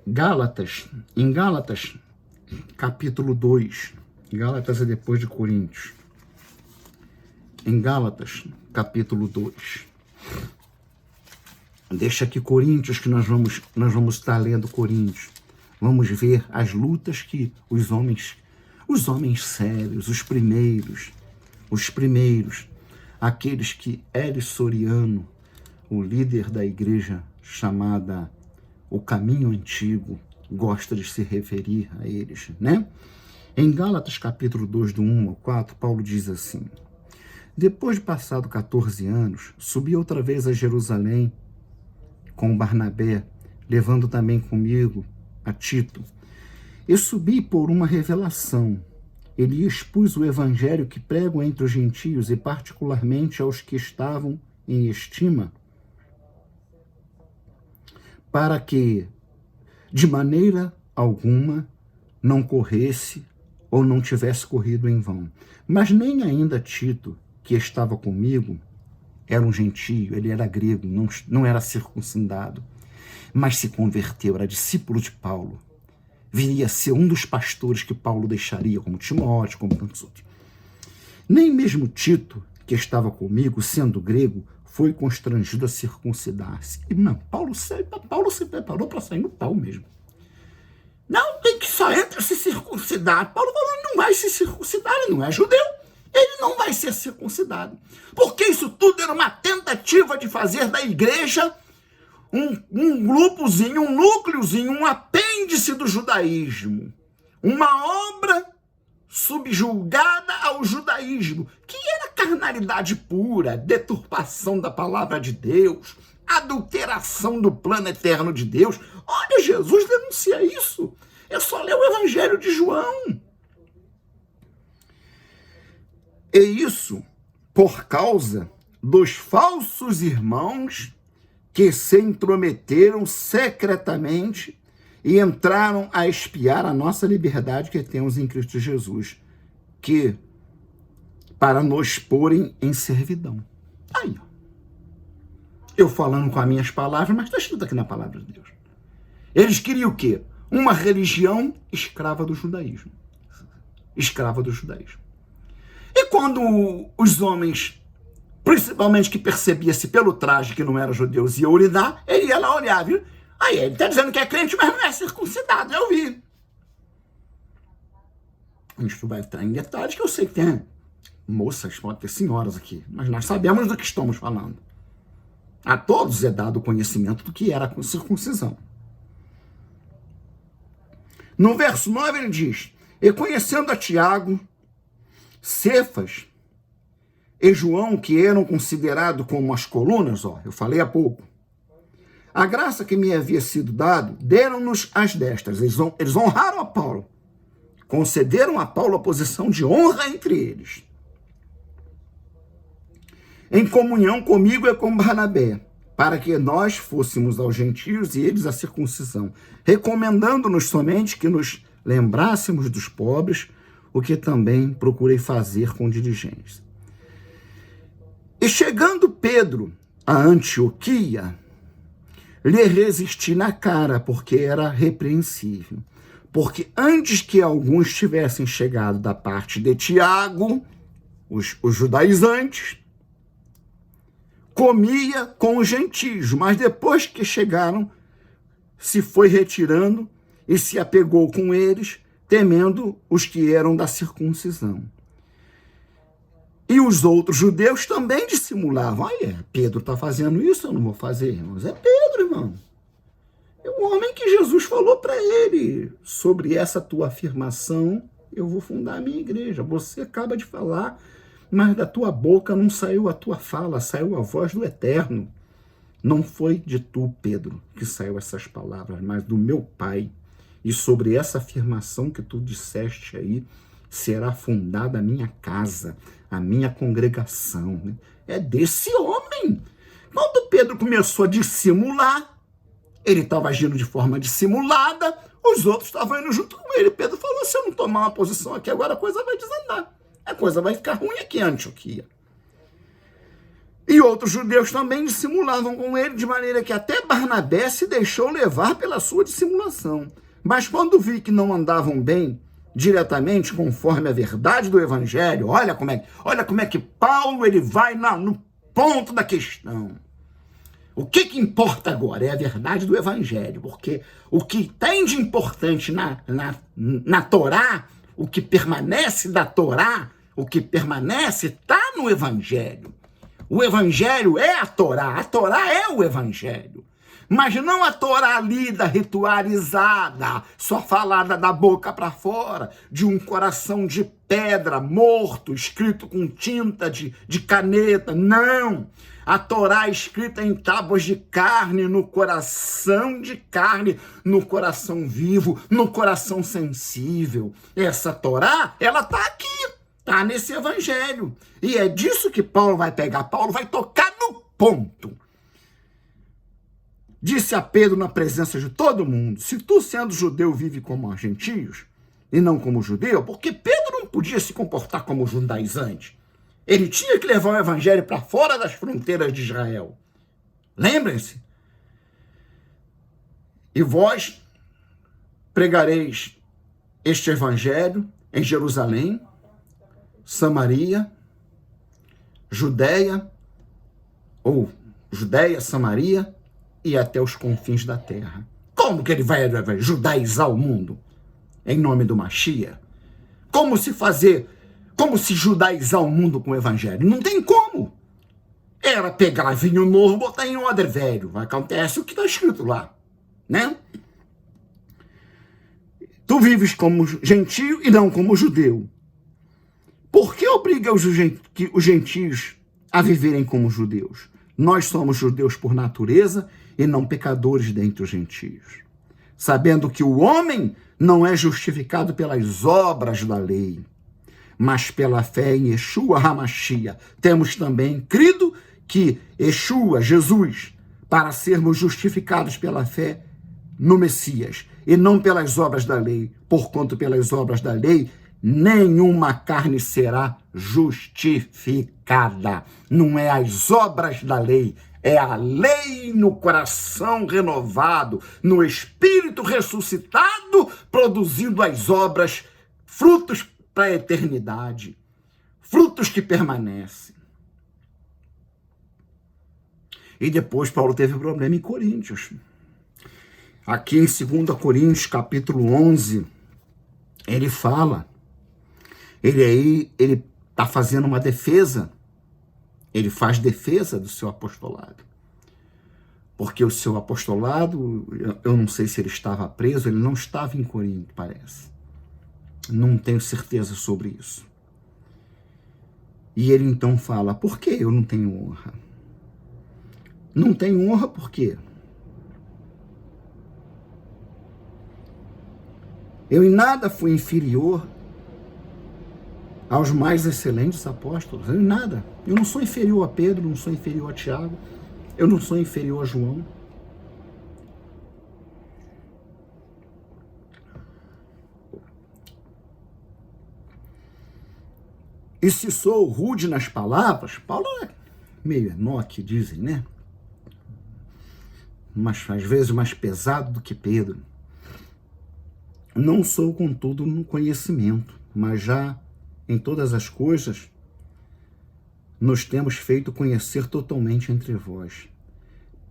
Gálatas, em Gálatas, capítulo 2, Gálatas é depois de Coríntios, em Gálatas, capítulo 2, deixa aqui Coríntios, que nós vamos estar lendo Coríntios, vamos ver as lutas que os homens sérios, os primeiros, aqueles que Hélio Soriano, o líder da igreja chamada O Caminho Antigo, gosta de se referir a eles, né? Em Gálatas capítulo 2, do 1 ao 4, Paulo diz assim: depois de passado 14 anos, subi outra vez a Jerusalém com Barnabé, levando também comigo a Tito. Eu subi por uma revelação. Ele expus o evangelho que prego entre os gentios e particularmente aos que estavam em estima, para que, de maneira alguma, não corresse ou não tivesse corrido em vão. Mas nem ainda Tito, que estava comigo, era um gentio, ele era grego, não era circuncidado, mas se converteu, era discípulo de Paulo. Viria a ser um dos pastores que Paulo deixaria, como Timóteo, como tantos outros. Nem mesmo Tito, que estava comigo, sendo grego, foi constrangido a circuncidar-se. E não, Paulo se preparou para sair no pau mesmo. Não, tem que só entre se circuncidar. Paulo falou, ele não vai se circuncidar, ele não é judeu. Ele não vai ser circuncidado. Porque isso tudo era uma tentativa de fazer da igreja um grupozinho, um núcleozinho, um apêndice do judaísmo. Uma obra subjugada ao judaísmo, que era carnalidade pura, deturpação da palavra de Deus, adulteração do plano eterno de Deus. Olha, Jesus denuncia isso. É só ler o Evangelho de João. E isso por causa dos falsos irmãos que se intrometeram secretamente e entraram a espiar a nossa liberdade que temos em Cristo Jesus, que para nos porem em servidão. Aí, ó. Eu falando com as minhas palavras, mas está escrito aqui na palavra de Deus. Eles queriam o quê? Uma religião escrava do judaísmo. Escrava do judaísmo. E quando os homens, principalmente que percebia-se pelo traje que não eram judeus, ia urinar, ele ia lá olhar, viu? Aí ele está dizendo que é crente, mas não é circuncidado, eu vi. A gente vai entrar em detalhes, que eu sei que tem moças, pode ter senhoras aqui, mas nós sabemos do que estamos falando. A todos é dado o conhecimento do que era a circuncisão. No verso 9 ele diz, e conhecendo a Tiago, Cefas e João, que eram considerados como as colunas, eu falei há pouco, a graça que me havia sido dado, deram-nos as destas. Eles honraram a Paulo, concederam a Paulo a posição de honra entre eles. em comunhão comigo e com Barnabé, para que nós fôssemos aos gentios e eles à circuncisão, recomendando-nos somente que nos lembrássemos dos pobres, o que também procurei fazer com diligência. E chegando Pedro a Antioquia, lhe resisti na cara, porque era repreensível. Porque antes que alguns tivessem chegado da parte de Tiago, os judaizantes, comia com os gentios, mas depois que chegaram, se foi retirando e se apegou com eles, temendo os que eram da circuncisão. E os outros judeus também dissimulavam. Pedro está fazendo isso, eu não vou fazer, irmãos. É Pedro, irmão. É o homem que Jesus falou para ele. Sobre essa tua afirmação, eu vou fundar a minha igreja. Você acaba de falar, mas da tua boca não saiu a tua fala, saiu a voz do Eterno. Não foi de tu, Pedro, que saiu essas palavras, mas do meu Pai. E sobre essa afirmação que tu disseste aí, será fundada a minha casa, a minha congregação. É desse homem. Quando Pedro começou a dissimular, ele estava agindo de forma dissimulada, os outros estavam indo junto com ele. Pedro falou, se eu não tomar uma posição aqui agora, a coisa vai desandar. A coisa vai ficar ruim aqui em Antioquia. E outros judeus também dissimulavam com ele, de maneira que até Barnabé se deixou levar pela sua dissimulação. Mas quando vi que não andavam bem diretamente conforme a verdade do evangelho, olha como é que Paulo ele vai no ponto da questão. O que importa agora é a verdade do evangelho, porque o que tem de importante na Torá, o que permanece da Torá, o que permanece está no evangelho. O evangelho é a Torá é o evangelho. Mas não a Torá lida, ritualizada, só falada da boca para fora, de um coração de pedra, morto, escrito com tinta de caneta. Não! A Torá escrita em tábuas de carne, no coração de carne, no coração vivo, no coração sensível. Essa Torá, ela está aqui, está nesse evangelho. E é disso que Paulo vai pegar. Paulo vai tocar no ponto. Disse a Pedro na presença de todo mundo, se tu sendo judeu vive como gentios e não como judeu, porque Pedro não podia se comportar como judaizante. Ele tinha que levar o evangelho para fora das fronteiras de Israel. Lembrem-se. E vós pregareis este evangelho em Jerusalém, Samaria, Judéia, Samaria, e até os confins da terra. Como que ele vai judaizar o mundo? Em nome do Mashiach? Como se judaizar o mundo com o evangelho? Não tem como. Era pegar vinho novo e botar em odre velho. Acontece o que está escrito lá, né? Tu vives como gentio e não como judeu. Por que obriga os gentios a viverem como judeus? Nós somos judeus por natureza e não pecadores dentre os gentios. Sabendo que o homem não é justificado pelas obras da lei, mas pela fé em Yeshua HaMashiach. Temos também crido que Yeshua, Jesus, para sermos justificados pela fé no Messias, e não pelas obras da lei, porquanto pelas obras da lei, nenhuma carne será justificada. Não é as obras da lei, é a lei no coração renovado, no espírito ressuscitado, produzindo as obras, frutos para a eternidade, frutos que permanecem. E depois Paulo teve problema em Coríntios. Aqui em 2 Coríntios, capítulo 11, ele fala, ele está fazendo uma defesa, ele faz defesa do seu apostolado. Porque o seu apostolado, eu não sei se ele estava preso, ele não estava em Corinto, parece. Não tenho certeza sobre isso. E ele então fala, por que eu não tenho honra? Não tenho honra por quê? Eu em nada fui inferior aos mais excelentes apóstolos. Nada. Eu não sou inferior a Pedro, não sou inferior a Tiago, eu não sou inferior a João. E se sou rude nas palavras, Paulo é meio Enoque, dizem, né? Mas às vezes mais pesado do que Pedro. Não sou, contudo, no conhecimento, mas já em todas as coisas nos temos feito conhecer totalmente entre vós.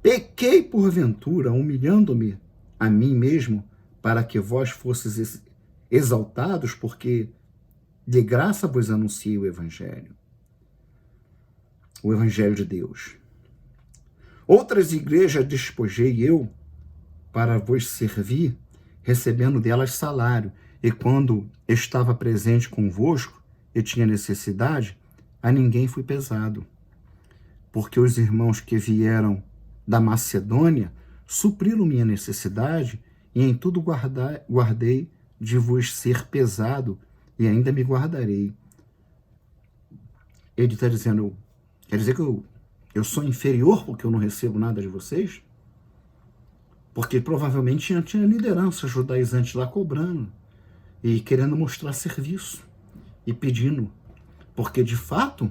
Pequei porventura, humilhando-me a mim mesmo, para que vós fosseis exaltados, porque de graça vos anunciei o Evangelho de Deus. Outras igrejas despojei eu para vos servir, recebendo delas salário, e quando estava presente convosco e tinha necessidade, a ninguém fui pesado, porque os irmãos que vieram da Macedônia supriram minha necessidade, e em tudo guardei de vos ser pesado, e ainda me guardarei. Ele está dizendo, quer dizer que eu sou inferior porque eu não recebo nada de vocês? Porque provavelmente tinha liderança judaizante lá cobrando e querendo mostrar serviço e pedindo. Porque de fato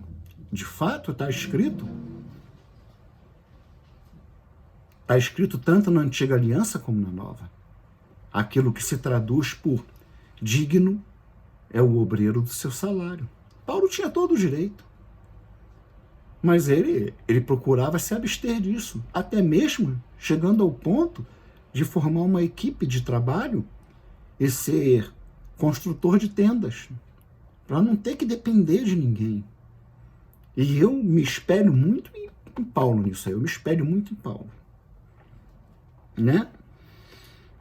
está escrito tanto na antiga aliança como na nova. Aquilo que se traduz por digno é o obreiro do seu salário. Paulo tinha todo o direito. Mas ele procurava se abster disso, até mesmo chegando ao ponto de formar uma equipe de trabalho e ser construtor de tendas, para não ter que depender de ninguém. E eu me espelho muito em Paulo nisso aí, eu me espelho muito em Paulo. Né?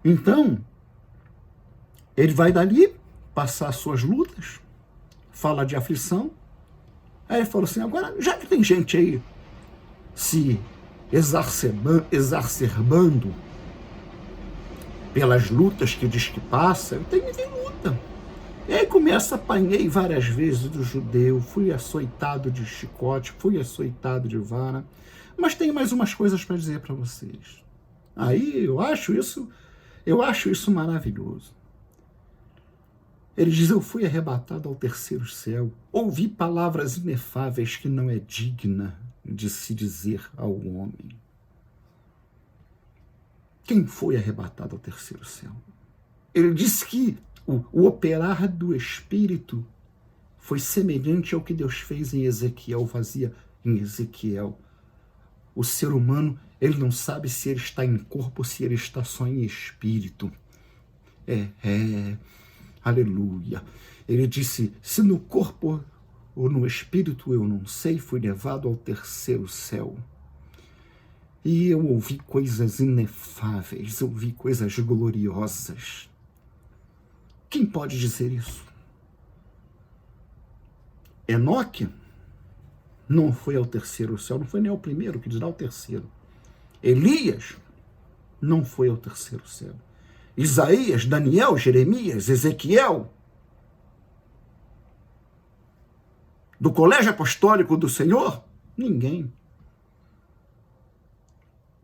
Então, ele vai dali passar as suas lutas, fala de aflição. Aí ele falou assim, agora, já que tem gente aí se exacerbando pelas lutas que diz que passa, eu tenho luta. E aí começa, apanhei várias vezes do judeu, fui açoitado de chicote, fui açoitado de vara, mas tem mais umas coisas para dizer para vocês. Aí eu acho isso maravilhoso. Ele diz, eu fui arrebatado ao terceiro céu, ouvi palavras inefáveis que não é digna de se dizer ao homem. Quem foi arrebatado ao terceiro céu? Ele disse que o operar do Espírito foi semelhante ao que Deus fez em Ezequiel, fazia em Ezequiel. O ser humano, ele não sabe se ele está em corpo ou se ele está só em espírito. Aleluia. Ele disse, se no corpo ou no espírito eu não sei, fui levado ao terceiro céu. E eu ouvi coisas inefáveis, ouvi coisas gloriosas. Quem pode dizer isso? Enoque não foi ao terceiro céu, não foi nem ao primeiro, que dirá ao terceiro. Elias não foi ao terceiro céu. Isaías, Daniel, Jeremias, Ezequiel, do colégio apostólico do Senhor? Ninguém.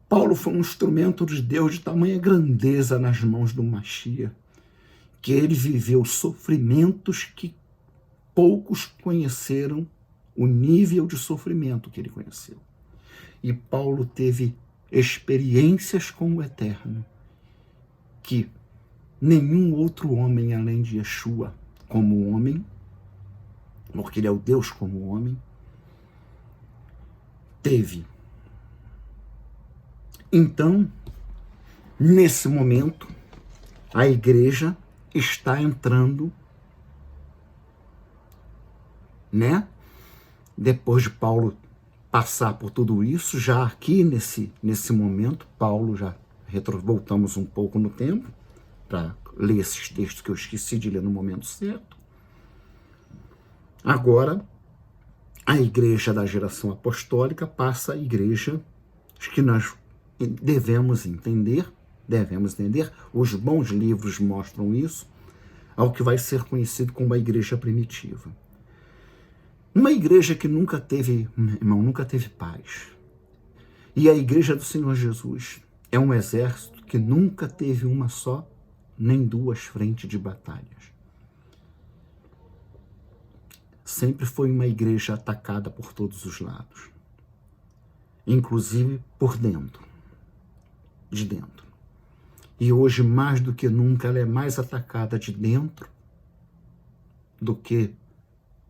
Paulo foi um instrumento de Deus de tamanha grandeza nas mãos do Machia, que ele viveu sofrimentos que poucos conheceram, o nível de sofrimento que ele conheceu. E Paulo teve experiências com o Eterno, que nenhum outro homem além de Yeshua, como homem, porque ele é o Deus como homem, teve. Então, nesse momento, a igreja está entrando, né? Depois de Paulo passar por tudo isso, já aqui nesse momento, Paulo já voltamos um pouco no tempo, para ler esses textos que eu esqueci de ler no momento certo. Agora, a igreja da geração apostólica passa a igreja que nós devemos entender, os bons livros mostram isso, ao que vai ser conhecido como a igreja primitiva. Uma igreja que nunca teve, irmão, nunca teve paz. E a igreja do Senhor Jesus é um exército que nunca teve uma só, nem duas frentes de batalhas. Sempre foi uma igreja atacada por todos os lados, inclusive por dentro, de dentro. E hoje, mais do que nunca, ela é mais atacada de dentro do que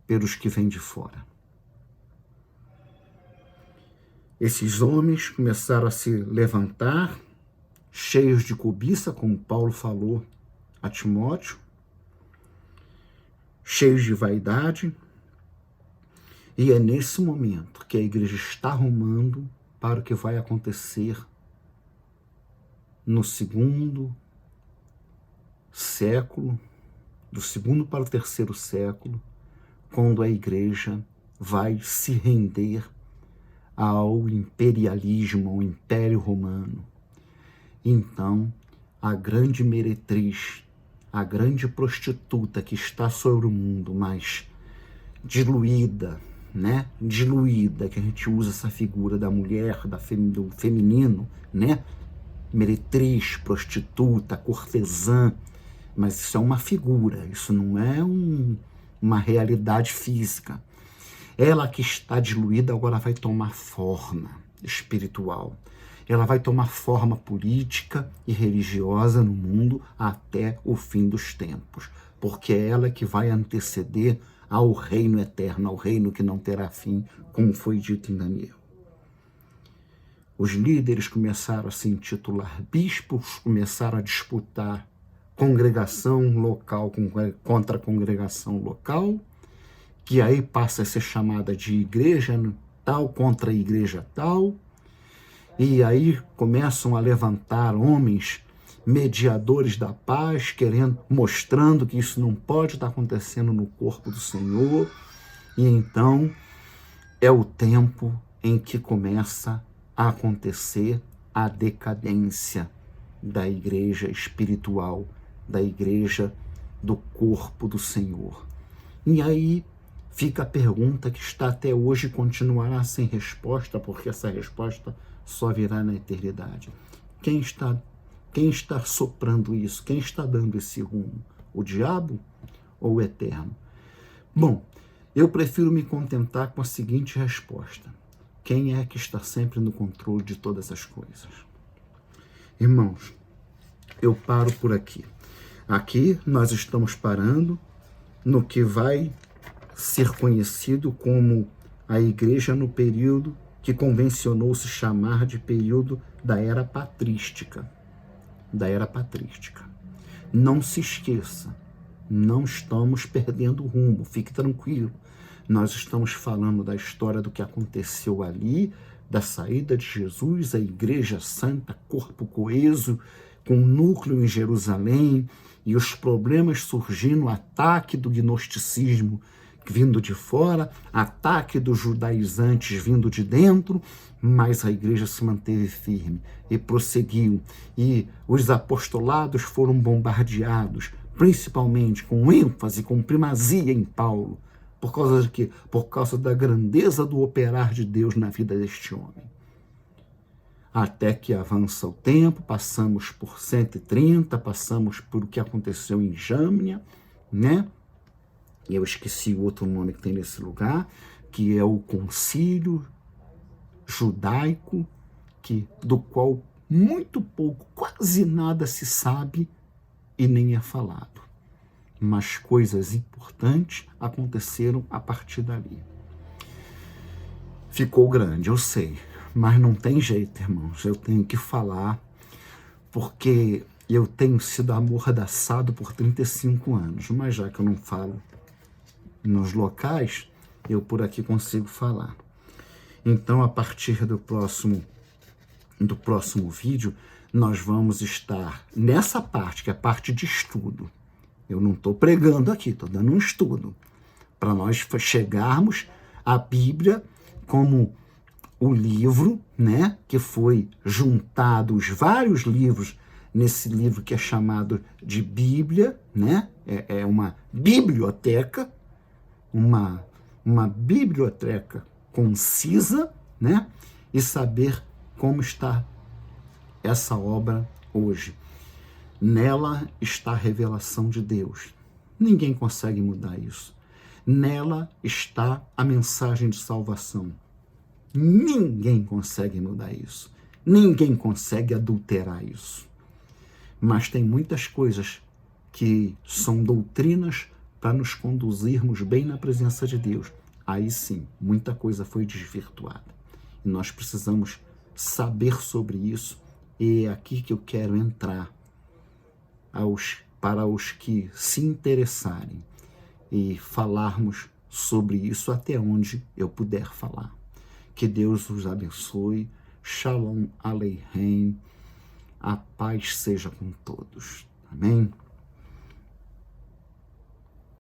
pelos que vêm de fora. Esses homens começaram a se levantar, cheios de cobiça, como Paulo falou a Timóteo, cheios de vaidade, e é nesse momento que a igreja está arrumando para o que vai acontecer no segundo século, do segundo para o terceiro século, quando a igreja vai se render ao imperialismo, ao Império Romano. Então, a grande meretriz, a grande prostituta que está sobre o mundo, mas diluída, né? Diluída, que a gente usa essa figura da mulher, do feminino, né? Meretriz, prostituta, cortesã, mas isso é uma figura, isso não é uma realidade física. Ela que está diluída agora vai tomar forma espiritual. Ela vai tomar forma política e religiosa no mundo até o fim dos tempos, porque é ela que vai anteceder ao reino eterno, ao reino que não terá fim, como foi dito em Daniel. Os líderes começaram a se intitular bispos, começaram a disputar congregação local contra congregação local, que aí passa a ser chamada de igreja tal contra a igreja tal, e aí começam a levantar homens mediadores da paz, mostrando que isso não pode estar acontecendo no corpo do Senhor, e então é o tempo em que começa a acontecer a decadência da igreja espiritual, da igreja do corpo do Senhor. E aí fica a pergunta que está até hoje e continuará sem resposta, porque essa resposta só virá na eternidade. Quem está soprando isso? Quem está dando esse rumo? O diabo ou o eterno? Bom, eu prefiro me contentar com a seguinte resposta: quem é que está sempre no controle de todas as coisas? Irmãos, eu paro por aqui. Aqui nós estamos parando no que vai ser conhecido como a igreja no período que convencionou se chamar de período da era patrística. Da era patrística. Não se esqueça, não estamos perdendo o rumo, fique tranquilo. Nós estamos falando da história do que aconteceu ali, da saída de Jesus, a igreja santa, corpo coeso, com núcleo em Jerusalém, e os problemas surgindo, ataque do gnosticismo vindo de fora, ataque dos judaizantes vindo de dentro, mas a igreja se manteve firme e prosseguiu. E os apostolados foram bombardeados, principalmente com ênfase, com primazia em Paulo. Por causa de quê? Por causa da grandeza do operar de Deus na vida deste homem. Até que avança o tempo, passamos por 130, passamos por o que aconteceu em Jâmnia, né? Eu esqueci o outro nome que tem nesse lugar, que é o concílio judaico, do qual muito pouco, quase nada se sabe e nem é falado. Mas coisas importantes aconteceram a partir dali. Ficou grande, eu sei, mas não tem jeito, irmãos. Eu tenho que falar, porque eu tenho sido amordaçado por 35 anos, mas já que eu não falo nos locais, eu por aqui consigo falar. Então, a partir do próximo vídeo, nós vamos estar nessa parte, que é a parte de estudo. Eu não estou pregando aqui, estou dando um estudo, para nós chegarmos à Bíblia como o livro, né, que foi juntado os vários livros nesse livro que é chamado de Bíblia, né, é uma biblioteca, uma uma biblioteca concisa, né? E saber como está essa obra hoje. Nela está a revelação de Deus. Ninguém consegue mudar isso. Nela está a mensagem de salvação. Ninguém consegue mudar isso. Ninguém consegue adulterar isso. Mas tem muitas coisas que são doutrinas para nos conduzirmos bem na presença de Deus. Aí sim, muita coisa foi desvirtuada. E nós precisamos saber sobre isso. E é aqui que eu quero entrar para os que se interessarem e falarmos sobre isso até onde eu puder falar. Que Deus os abençoe. Shalom Aleichem. A paz seja com todos. Amém?